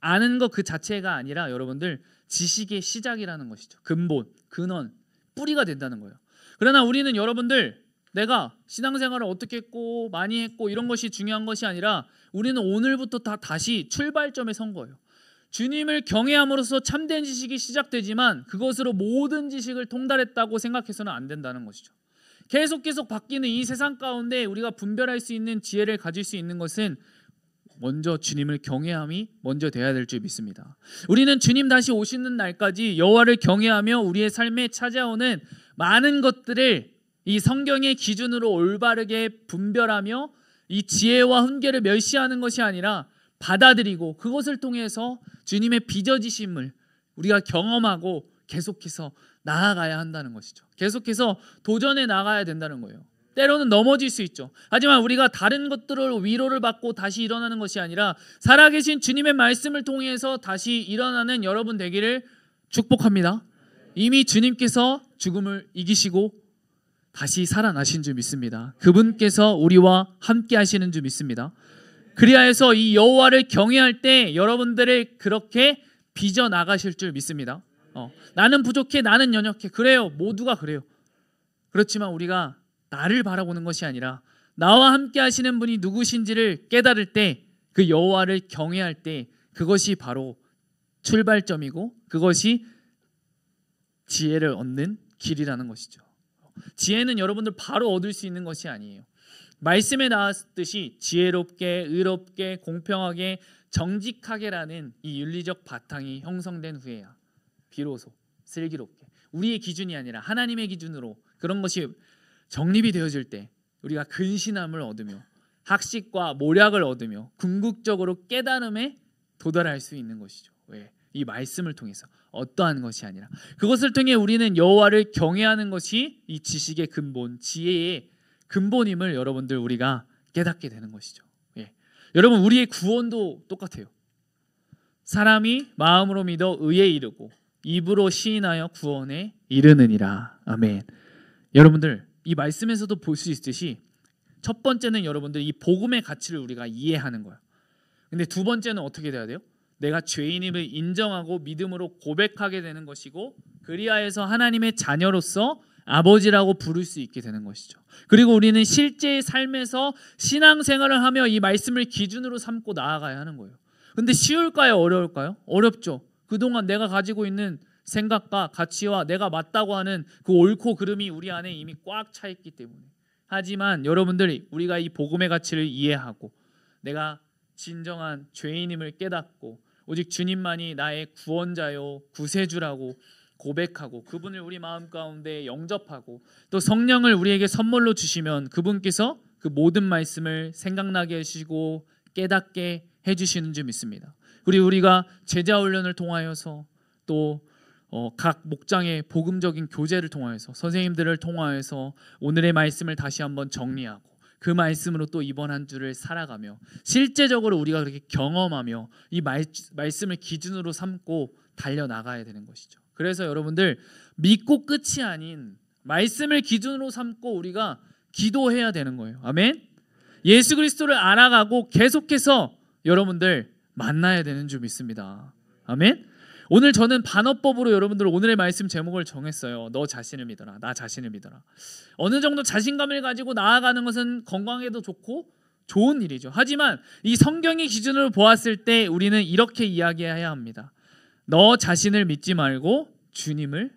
아는 것 그 자체가 아니라 여러분들 지식의 시작이라는 것이죠. 근본, 근원, 뿌리가 된다는 거예요. 그러나 우리는 여러분들 내가 신앙생활을 어떻게 했고 많이 했고 이런 것이 중요한 것이 아니라 우리는 오늘부터 다시 출발점에 선 거예요. 주님을 경외함으로써 참된 지식이 시작되지만 그것으로 모든 지식을 통달했다고 생각해서는 안 된다는 것이죠. 계속 바뀌는 이 세상 가운데 우리가 분별할 수 있는 지혜를 가질 수 있는 것은 먼저 주님을 경외함이 먼저 돼야 될 줄 믿습니다. 우리는 주님 다시 오시는 날까지 여호와를 경외하며 우리의 삶에 찾아오는 많은 것들을 이 성경의 기준으로 올바르게 분별하며 이 지혜와 훈계를 멸시하는 것이 아니라 받아들이고 그것을 통해서 주님의 빚어지심을 우리가 경험하고 계속해서 나아가야 한다는 것이죠. 계속해서 도전해 나가야 된다는 거예요. 때로는 넘어질 수 있죠. 하지만 우리가 다른 것들을 위로를 받고 다시 일어나는 것이 아니라 살아계신 주님의 말씀을 통해서 다시 일어나는 여러분 되기를 축복합니다. 이미 주님께서 죽음을 이기시고 다시 살아나신 줄 믿습니다. 그분께서 우리와 함께 하시는 줄 믿습니다. 그리하여서 이 여호와를 경외할 때 여러분들을 그렇게 빚어 나가실 줄 믿습니다. 나는 부족해, 나는 연약해. 그래요. 모두가 그래요. 그렇지만 우리가 나를 바라보는 것이 아니라 나와 함께 하시는 분이 누구신지를 깨달을 때 그 여호와를 경외할 때 그것이 바로 출발점이고 그것이 지혜를 얻는 길이라는 것이죠. 지혜는 여러분들 바로 얻을 수 있는 것이 아니에요. 말씀에 나왔듯이 지혜롭게, 의롭게, 공평하게, 정직하게라는 이 윤리적 바탕이 형성된 후에야 비로소 슬기롭게, 우리의 기준이 아니라 하나님의 기준으로 그런 것이 정립이 되어질 때 우리가 근신함을 얻으며 학식과 모략을 얻으며 궁극적으로 깨달음에 도달할 수 있는 것이죠. 왜? 이 말씀을 통해서 어떠한 것이 아니라 그것을 통해 우리는 여호와를 경외하는 것이 이 지식의 근본, 지혜의 근본임을 여러분들 우리가 깨닫게 되는 것이죠. 예. 여러분, 우리의 구원도 똑같아요. 사람이 마음으로 믿어 의에 이르고 입으로 시인하여 구원에 이르느니라. 아멘. 여러분들, 이 말씀에서도 볼 수 있듯이 첫 번째는 여러분들 이 복음의 가치를 우리가 이해하는 거예요. 근데 두 번째는 어떻게 돼야 돼요? 내가 죄인임을 인정하고 믿음으로 고백하게 되는 것이고, 그리하여서 하나님의 자녀로서 아버지라고 부를 수 있게 되는 것이죠. 그리고 우리는 실제의 삶에서 신앙생활을 하며 이 말씀을 기준으로 삼고 나아가야 하는 거예요. 근데 쉬울까요? 어려울까요? 어렵죠. 그동안 내가 가지고 있는 생각과 가치와 내가 맞다고 하는 그 옳고 그름이 우리 안에 이미 꽉 차 있기 때문에. 하지만 여러분들이 우리가 이 복음의 가치를 이해하고 내가 진정한 죄인임을 깨닫고 오직 주님만이 나의 구원자요 구세주라고 고백하고 그분을 우리 마음 가운데 영접하고 또 성령을 우리에게 선물로 주시면 그분께서 그 모든 말씀을 생각나게 하시고 깨닫게 해주시는 줄 믿습니다. 그리고 우리가 제자 훈련을 통하여서 또 각 목장의 복음적인 교제를 통하여서 선생님들을 통하여서 오늘의 말씀을 다시 한번 정리하고 그 말씀으로 또 이번 한 주를 살아가며 실제적으로 우리가 그렇게 경험하며 이 말씀을 기준으로 삼고 달려나가야 되는 것이죠. 그래서 여러분들 믿고 끝이 아닌 말씀을 기준으로 삼고 우리가 기도해야 되는 거예요. 아멘. 예수 그리스도를 알아가고 계속해서 여러분들 만나야 되는 줄 믿습니다. 아멘. 오늘 저는 반어법으로 여러분들 오늘의 말씀 제목을 정했어요. 너 자신을 믿어라. 나 자신을 믿어라. 어느 정도 자신감을 가지고 나아가는 것은 건강에도 좋고 좋은 일이죠. 하지만 이 성경의 기준으로 보았을 때 우리는 이렇게 이야기해야 합니다. 너 자신을 믿지 말고 주님을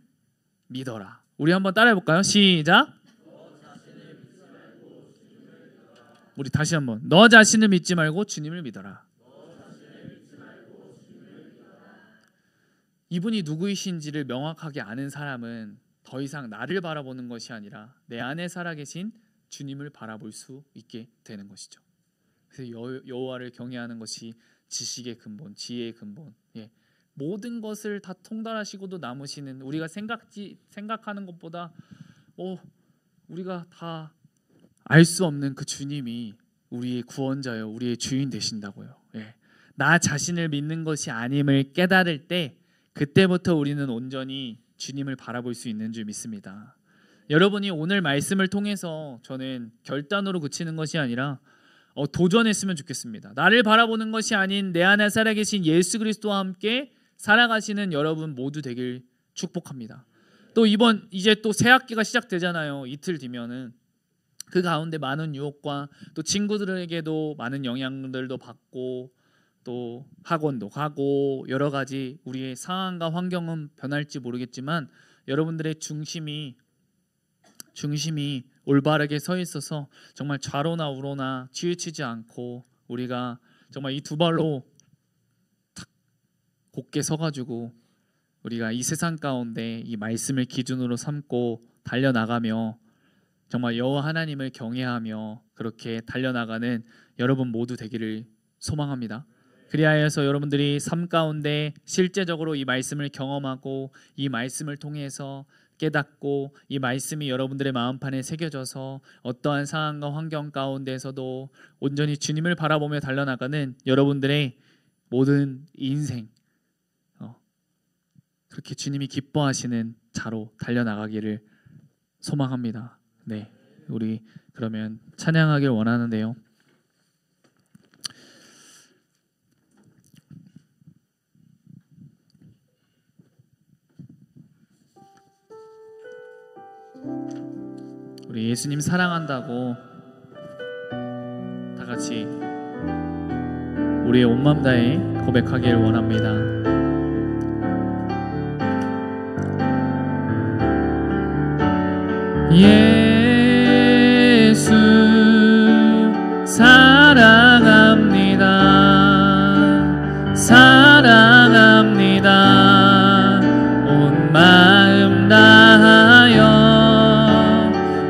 믿어라. 우리 한번 따라해 볼까요? 시작. 우리 다시 한번. 너 자신을 믿지 말고 주님을 믿어라. 이분이 누구이신지를 명확하게 아는 사람은 더 이상 나를 바라보는 것이 아니라 내 안에 살아계신 주님을 바라볼 수 있게 되는 것이죠. 그래서 여호와를 경외하는 것이 지식의 근본, 지혜의 근본. 예. 모든 것을 다 통달하시고도 남으시는 우리가 생각하는 것보다 우리가 다 알 수 없는 그 주님이 우리의 구원자요, 우리의 주인 되신다고요. 예. 나 자신을 믿는 것이 아님을 깨달을 때 그때부터 우리는 온전히 주님을 바라볼 수 있는 줄 믿습니다. 여러분이 오늘 말씀을 통해서 저는 결단으로 그치는 것이 아니라 도전했으면 좋겠습니다. 나를 바라보는 것이 아닌 내 안에 살아계신 예수 그리스도와 함께 살아가시는 여러분 모두 되길 축복합니다. 또 이제 또 새 학기가 시작되잖아요. 이틀 뒤면은 그 가운데 많은 유혹과 또 친구들에게도 많은 영향들도 받고 또 학원도 가고 여러 가지 우리의 상황과 환경은 변할지 모르겠지만 여러분들의 중심이 올바르게 서 있어서 정말 좌로나 우로나 치우치지 않고 우리가 정말 이 두 발로 탁 곧게 서가지고 우리가 이 세상 가운데 이 말씀을 기준으로 삼고 달려나가며 정말 여호와 하나님을 경외하며 그렇게 달려나가는 여러분 모두 되기를 소망합니다. 그리하여서 여러분들이 삶 가운데 실제적으로 이 말씀을 경험하고 이 말씀을 통해서 깨닫고 이 말씀이 여러분들의 마음판에 새겨져서 어떠한 상황과 환경 가운데서도 온전히 주님을 바라보며 달려나가는 여러분들의 모든 인생 그렇게 주님이 기뻐하시는 자로 달려나가기를 소망합니다. 네, 우리 그러면 찬양하길 원하는데요. 우리 예수님 사랑한다고 다 같이 우리의 온 마음 다해 고백하기를 원합니다. 예수 사랑합니다. 사랑합니다. 온 마음 다하여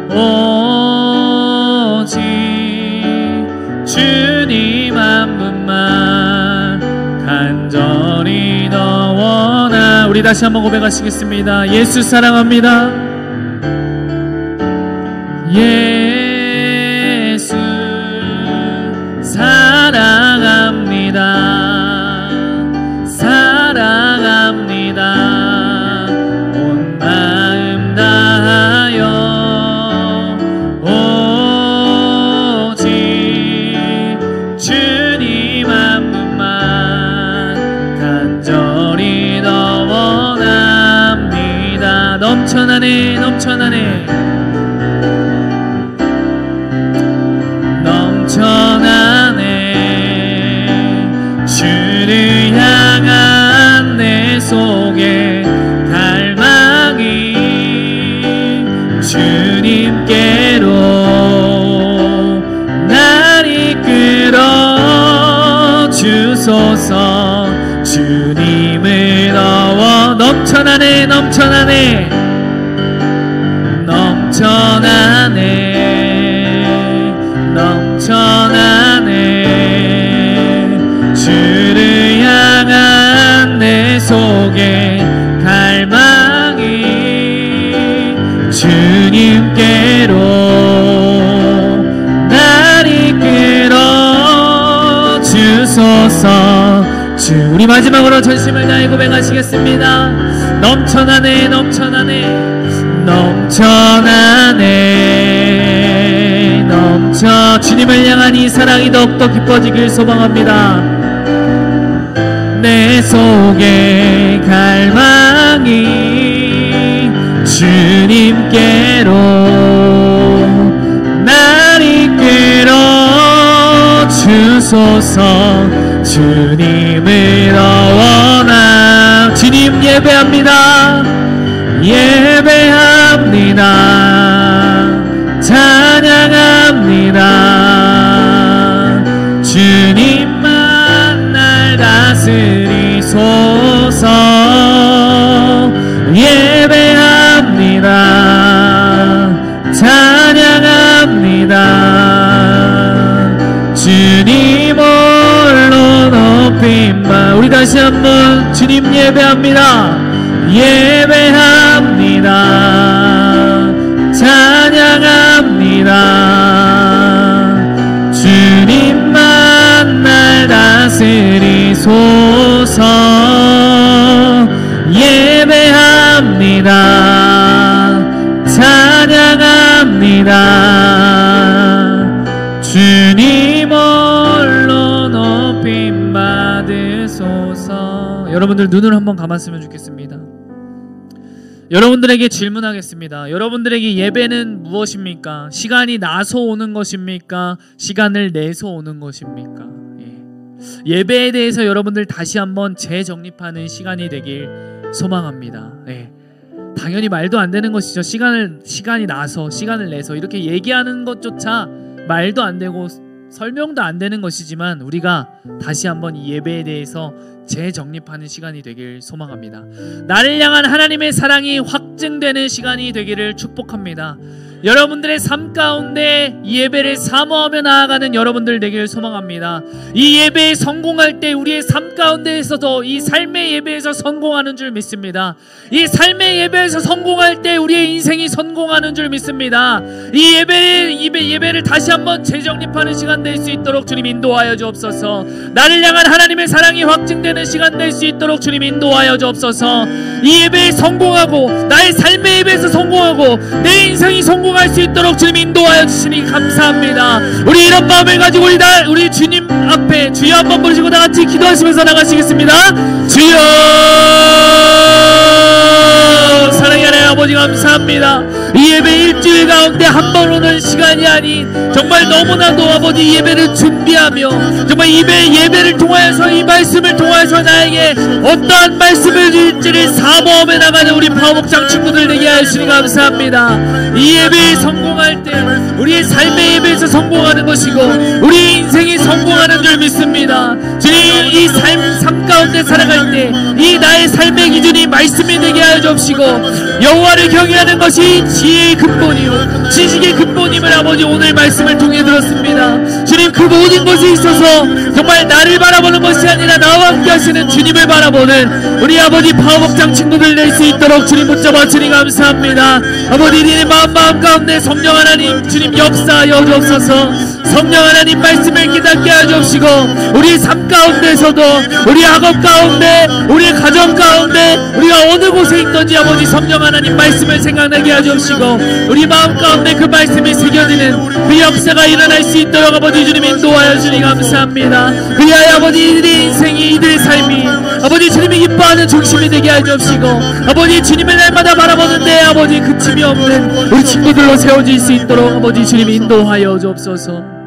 오직 주님 한 분만 간절히 더 원하. 우리 다시 한번 고백하시겠습니다. 예수 사랑합니다. 예수 사랑합니다. 사랑합니다. 온 마음 다하여 오직 주님 한 분만 간절히 더 원합니다. 넘쳐나네 넘쳐나네 넘쳐나네. 주를 향한 내 속에 갈망이 주님께로 날 이끌어 주소서. 주님을 넣어 넘쳐나네 넘쳐나네 넘쳐나네 넘쳐나네. 주를 향한 내 속에 갈망이 주님께로 날 이끌어 주소서. 주 우리 마지막으로 전심을 다해 고백하시겠습니다. 넘쳐나네 넘쳐나네 넘쳐나네 넘쳐. 주님을 향한 이 사랑이 더욱더 깊어지길 소망합니다. 내 속에 갈망이 주님께로 날 이끌어 주소서. 주님을 원함. 주님 예배합니다. 예배합니다. 찬양합니다. 주님만 날 다스리소서. 예배합니다. 찬양합니다. 주님 홀로 높임바. 우리 다시 한번 주님 예배합니다. 예배합니다. 찬양합니다. 주님만 날 다스리소서. 예배합니다. 찬양합니다. 주님 홀로 높임 받으소서. 여러분들 눈을 한번 감았으면 좋겠습니다. 여러분들에게 질문하겠습니다. 여러분들에게 예배는 무엇입니까? 시간이 나서 오는 것입니까? 시간을 내서 오는 것입니까? 예배에 대해서 여러분들 다시 한번 재정립하는 시간이 되길 소망합니다. 당연히 말도 안 되는 것이죠. 시간이 나서 시간을 내서 이렇게 얘기하는 것조차 말도 안 되고 설명도 안 되는 것이지만 우리가 다시 한번 이 예배에 대해서 재정립하는 시간이 되길 소망합니다. 나를 향한 하나님의 사랑이 확증되는 시간이 되기를 축복합니다. 여러분들의 삶 가운데 이 예배를 사모하며 나아가는 여러분들 되기를 소망합니다. 이 예배에 성공할 때 우리의 삶 가운데에서도 이 삶의 예배에서 성공하는 줄 믿습니다. 이 삶의 예배에서 성공할 때 우리의 인생이 성공하는 줄 믿습니다. 이 예배를 다시 한번 재정립하는 시간 될 수 있도록 주님 인도하여 주옵소서. 나를 향한 하나님의 사랑이 확증되는 시간 될 수 있도록 주님 인도하여 주옵소서. 이 예배에 성공하고 나의 삶의 예배에서 성공하고 내 인생이 성공할 수 있도록 주님 인도하여 주시니 감사합니다. 우리 이런 마음을 가지고 우리 주님 앞에 주여 한번 부르시고 다 같이 기도하시면서 나가시겠습니다. 주여, 사랑의 하나님 아버지 아버지 감사합니다. 이 예배 일주일 가운데 한 번 오는 시간이 아닌 정말 너무나도 아버지 이 예배를 준비하며 정말 예배를 통하여서 이 말씀을 통하여서 나에게 어떠한 말씀을 줄지를 사모함에 나가는 우리 파워목장 친구들 되게 하시니 감사합니다. 이 예배에 성공할 때 우리의 삶의 예배에서 성공하는 것이고 우리 인생이 성공하는 줄 믿습니다. 주님, 이 삶 가운데 살아갈 때 이 나의 삶의 기준이 말씀이 되게 하여 주옵시고 여호와를 경외하는 것이 지혜의 근본이요 지식의 근본임을 아버지 오늘 말씀을 통해 들었습니다. 주님, 그 모든 것에 있어서 정말 나를 바라보는 것이 아니라 나와 함께 하시는 주님을 바라보는 우리 아버지 파워목장 친구들 될 수 있도록 주님 붙잡아 주님 감사합니다. 아버지, 네 마음 가운데 성령 하나님 주님 역사하여 주옵소서. 성령 하나님 말씀을 깨닫게 하여 주옵시고 우리 삶 가운데서도 우리 학업 가운데 우리 가정 가운데 우리가 어느 곳에 있든지 아버지 성령 하나님 말씀을 생각나게 하여 주옵시고 우리 마음 가운데 그 말씀이 새겨지는 그 역사가 일어날 수 있도록 아버지 주님 인도하여 주니 감사합니다. 그리하여 아버지 이들의 인생이 이들의 삶이 아버지 주님이 기뻐하는 중심이 되게 하여 주옵시고 아버지 주님을 날마다 바라보는데 아버지 그침이 없는 우리 친구들로 세워질 수 있도록 아버지 주님 인도하여 주옵소서.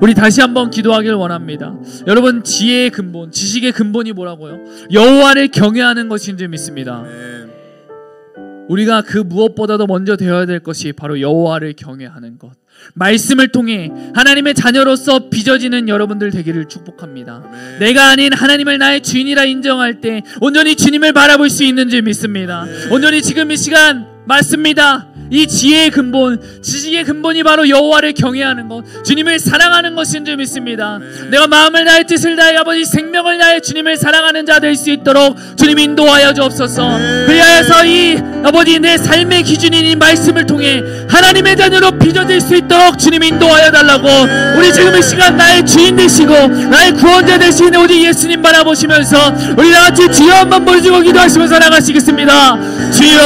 우리 다시 한번 기도하길 원합니다. 여러분, 지혜의 근본, 지식의 근본이 뭐라고요? 여호와를 경외하는 것인 줄 믿습니다. 우리가 그 무엇보다도 먼저 되어야 될 것이 바로 여호와를 경외하는 것. 말씀을 통해 하나님의 자녀로서 빚어지는 여러분들 되기를 축복합니다. 내가 아닌 하나님을 나의 주인이라 인정할 때 온전히 주님을 바라볼 수 있는 줄 믿습니다. 온전히 지금 이 시간 맞습니다. 이 지혜의 근본, 지식의 근본이 바로 여호와를 경외하는 것, 주님을 사랑하는 것인 줄 믿습니다. 내가 마음을 다해 뜻을 다해 아버지 생명을 다해 주님을 사랑하는 자 될 수 있도록 주님 인도하여 주옵소서. 그리하여서 이 아버지 내 삶의 기준인 이 말씀을 통해 하나님의 자녀로 빚어질 수 있도록 주님 인도하여 달라고 우리 지금 이 시간 나의 주인 되시고 나의 구원자 되신 오직 예수님 바라보시면서 우리 다같이 주여 한번 부르짖고 기도하시면서 나가시겠습니다. 주여,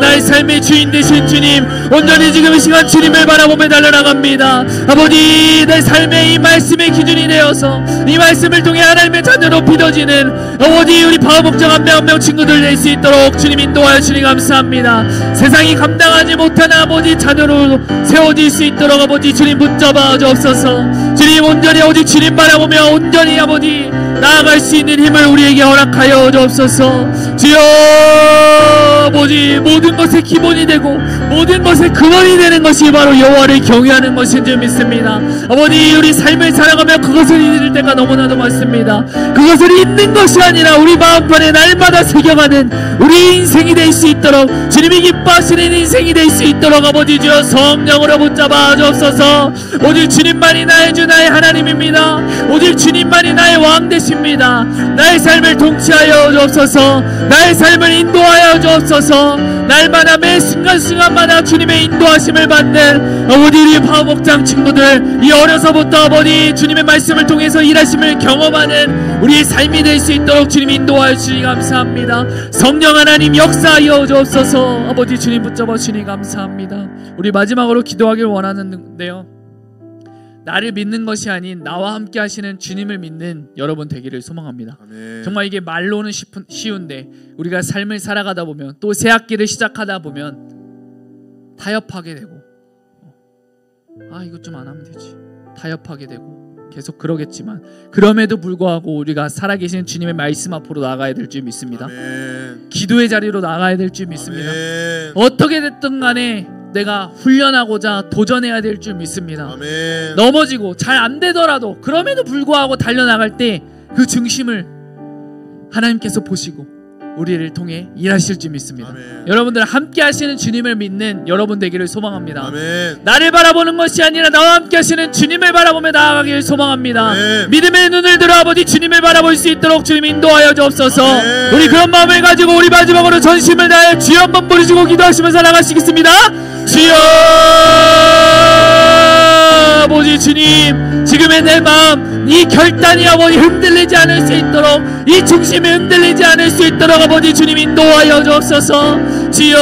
나의 삶의 주인 되신 주님, 온전히 지금 이 시간 주님을 바라보며 달려나갑니다. 아버지, 내 삶의 이 말씀의 기준이 되어서 이 말씀을 통해 하나님의 자녀로 빚어지는 아버지 우리 파워목장 한 명 한 명 친구들 될 수 있도록 주님 인도하여 주니 감사합니다. 세상이 감당하지 못하는 아버지 자녀로 세워질 수 있도록 아버지 주님 붙잡아 주옵소서. 주님, 온전히 오직 주님 바라보며 온전히 아버지 나아갈 수 있는 힘을 우리에게 허락하여 주옵소서. 주여, 아버지 모든 것의 기본이 되고 모든 것의 근원이 되는 것이 바로 여호와를 경외하는 것인 줄 믿습니다. 아버지, 우리 삶을 살아가며 그것을 잊을 때가 너무나도 많습니다. 그것을 잊는 것이 아니라 우리 마음판에 날마다 새겨가는 우리 인생이 될 수 있도록 주님이 기뻐하시는 인생이 될 수 있도록 아버지 주여 성령으로 붙잡아 주옵소서. 오직 주님만이 나의 주 나의 하나님입니다. 오직 주님만이 나의 왕 되십니다. 나의 삶을 통치하여 주옵소서. 나의 삶을 인도하여 주옵소서. 날마다 매 순간순간마다 주님의 인도하심을 받는 아버지 우리 파워목장 친구들, 이 어려서부터 아버지 주님의 말씀을 통해서 일하심을 경험하는 우리의 삶이 될 수 있도록 주님 인도하여 주시니 감사합니다. 성령 하나님 역사하여 주옵소서. 아버지 주님 붙잡아 주시니 감사합니다. 우리 마지막으로 기도하길 원하는데요, 나를 믿는 것이 아닌 나와 함께 하시는 주님을 믿는 여러분 되기를 소망합니다. 아멘. 정말 이게 말로는 쉬운데 우리가 삶을 살아가다 보면 또 새 학기를 시작하다 보면 타협하게 되고 이것 좀 안 하면 되지 타협하게 되고 계속 그러겠지만 그럼에도 불구하고 우리가 살아계신 주님의 말씀 앞으로 나가야 될 줄 믿습니다. 아멘. 기도의 자리로 나가야 될 줄 믿습니다. 아멘. 어떻게 됐든 간에 내가 훈련하고자 도전해야 될 줄 믿습니다. 아멘. 넘어지고 잘 안 되더라도 그럼에도 불구하고 달려나갈 때 그 중심을 하나님께서 보시고 우리를 통해 일하실 줄 믿습니다. 아멘. 여러분들 함께 하시는 주님을 믿는 여러분 되기를 소망합니다. 아멘. 나를 바라보는 것이 아니라 나와 함께 하시는 주님을 바라보며 나아가기를 소망합니다. 아멘. 믿음의 눈을 들어 아버지 주님을 바라볼 수 있도록 주님 인도하여 주옵소서. 아멘. 우리 그런 마음을 가지고 우리 마지막으로 전심을 다해 주여 한번 부르시고 기도하시면서 나가시겠습니다. 주여, 아버지 주님, 지금의 내 마음 이 결단이 아버지 흔들리지 않을 수 있도록 이 중심이 흔들리지 않을 수 있도록 아버지 주님 인도하여 주옵소서. 주여,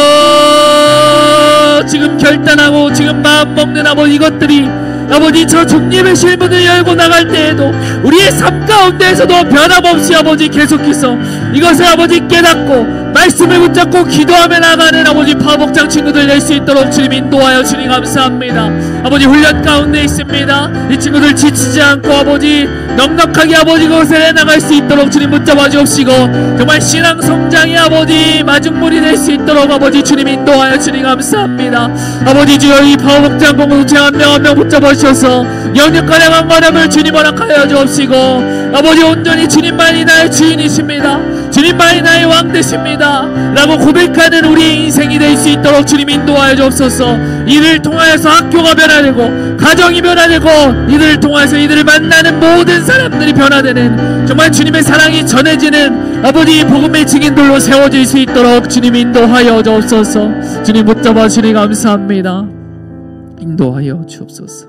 지금 결단하고 지금 마음 먹는 아버지 이것들이 아버지 저 중립의 실문을 열고 나갈 때에도 우리의 삶 가운데에서도 변함없이 아버지 계속해서 이것을 아버지 깨닫고 말씀을 붙잡고 기도하며 나가는 아버지 파복장 친구들 될 수 있도록 주님 인도하여 주님 감사합니다. 아버지 훈련 가운데 있습니다. 이 친구들 지치지 않고 아버지 넉넉하게 아버지 그곳에 나갈 수 있도록 주님 붙잡아 주옵시고 정말 신앙 성장의 아버지 마중물이 될 수 있도록 아버지 주님 인도하여 주님 감사합니다. 아버지 주여 이 파복장 공동체 한 명 한 명 붙잡아 주셔서 영역간의 강건함을 주님 허락하여 주옵시고 아버지 온전히 주님만이 나의 주인이십니다. 주님만이 나의 왕 되십니다 라고 고백하는 우리의 인생이 될 수 있도록 주님 인도하여 주옵소서. 이를 통하여서 학교가 변화되고 가정이 변화되고 이들을 통해서 이들을 만나는 모든 사람들이 변화되는 정말 주님의 사랑이 전해지는 아버지 복음의 증인들로 세워질 수 있도록 주님 인도하여 주옵소서. 주님 붙잡아 주니 감사합니다. 인도하여 주옵소서.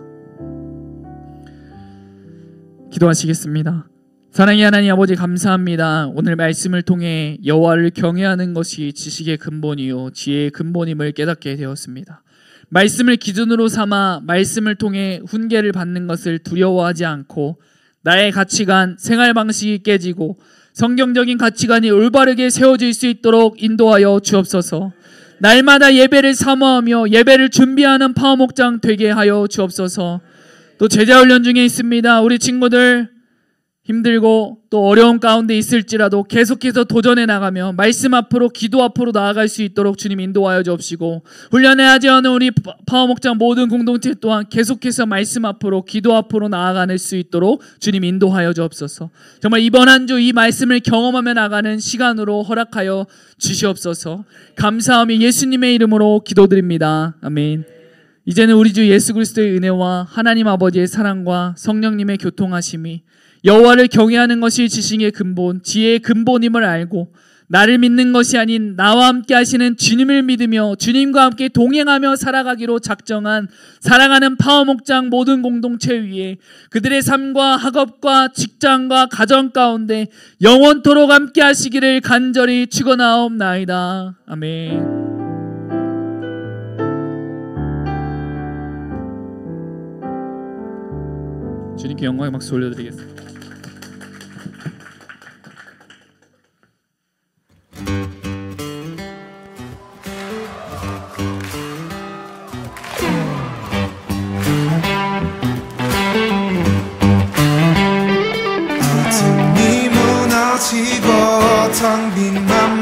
기도하시겠습니다. 사랑의 하나님 아버지 감사합니다. 오늘 말씀을 통해 여호와를 경외하는 것이 지식의 근본이요 지혜의 근본임을 깨닫게 되었습니다. 말씀을 기준으로 삼아 말씀을 통해 훈계를 받는 것을 두려워하지 않고 나의 가치관, 생활 방식이 깨지고 성경적인 가치관이 올바르게 세워질 수 있도록 인도하여 주옵소서. 날마다 예배를 사모하며 예배를 준비하는 파워목장 되게 하여 주옵소서. 또 제자훈련 중에 있습니다. 우리 친구들 힘들고 또 어려운 가운데 있을지라도 계속해서 도전해 나가며 말씀 앞으로 기도 앞으로 나아갈 수 있도록 주님 인도하여 주옵시고 훈련에 하지 않은 우리 파워목장 모든 공동체 또한 계속해서 말씀 앞으로 기도 앞으로 나아갈 수 있도록 주님 인도하여 주옵소서. 정말 이번 한 주 이 말씀을 경험하며 나가는 시간으로 허락하여 주시옵소서. 감사함이 예수님의 이름으로 기도드립니다. 아멘. 이제는 우리 주 예수 그리스도의 은혜와 하나님 아버지의 사랑과 성령님의 교통하심이 여호와를 경외하는 것이 지식의 근본, 지혜의 근본임을 알고 나를 믿는 것이 아닌 나와 함께 하시는 주님을 믿으며 주님과 함께 동행하며 살아가기로 작정한 사랑하는 파워목장 모든 공동체 위에 그들의 삶과 학업과 직장과 가정 가운데 영원토록 함께 하시기를 간절히 축원하옵나이다. 아멘. 주님께 영광의 박수 올려드리겠습니다. 어둠이 무너지고 텅 빈 맘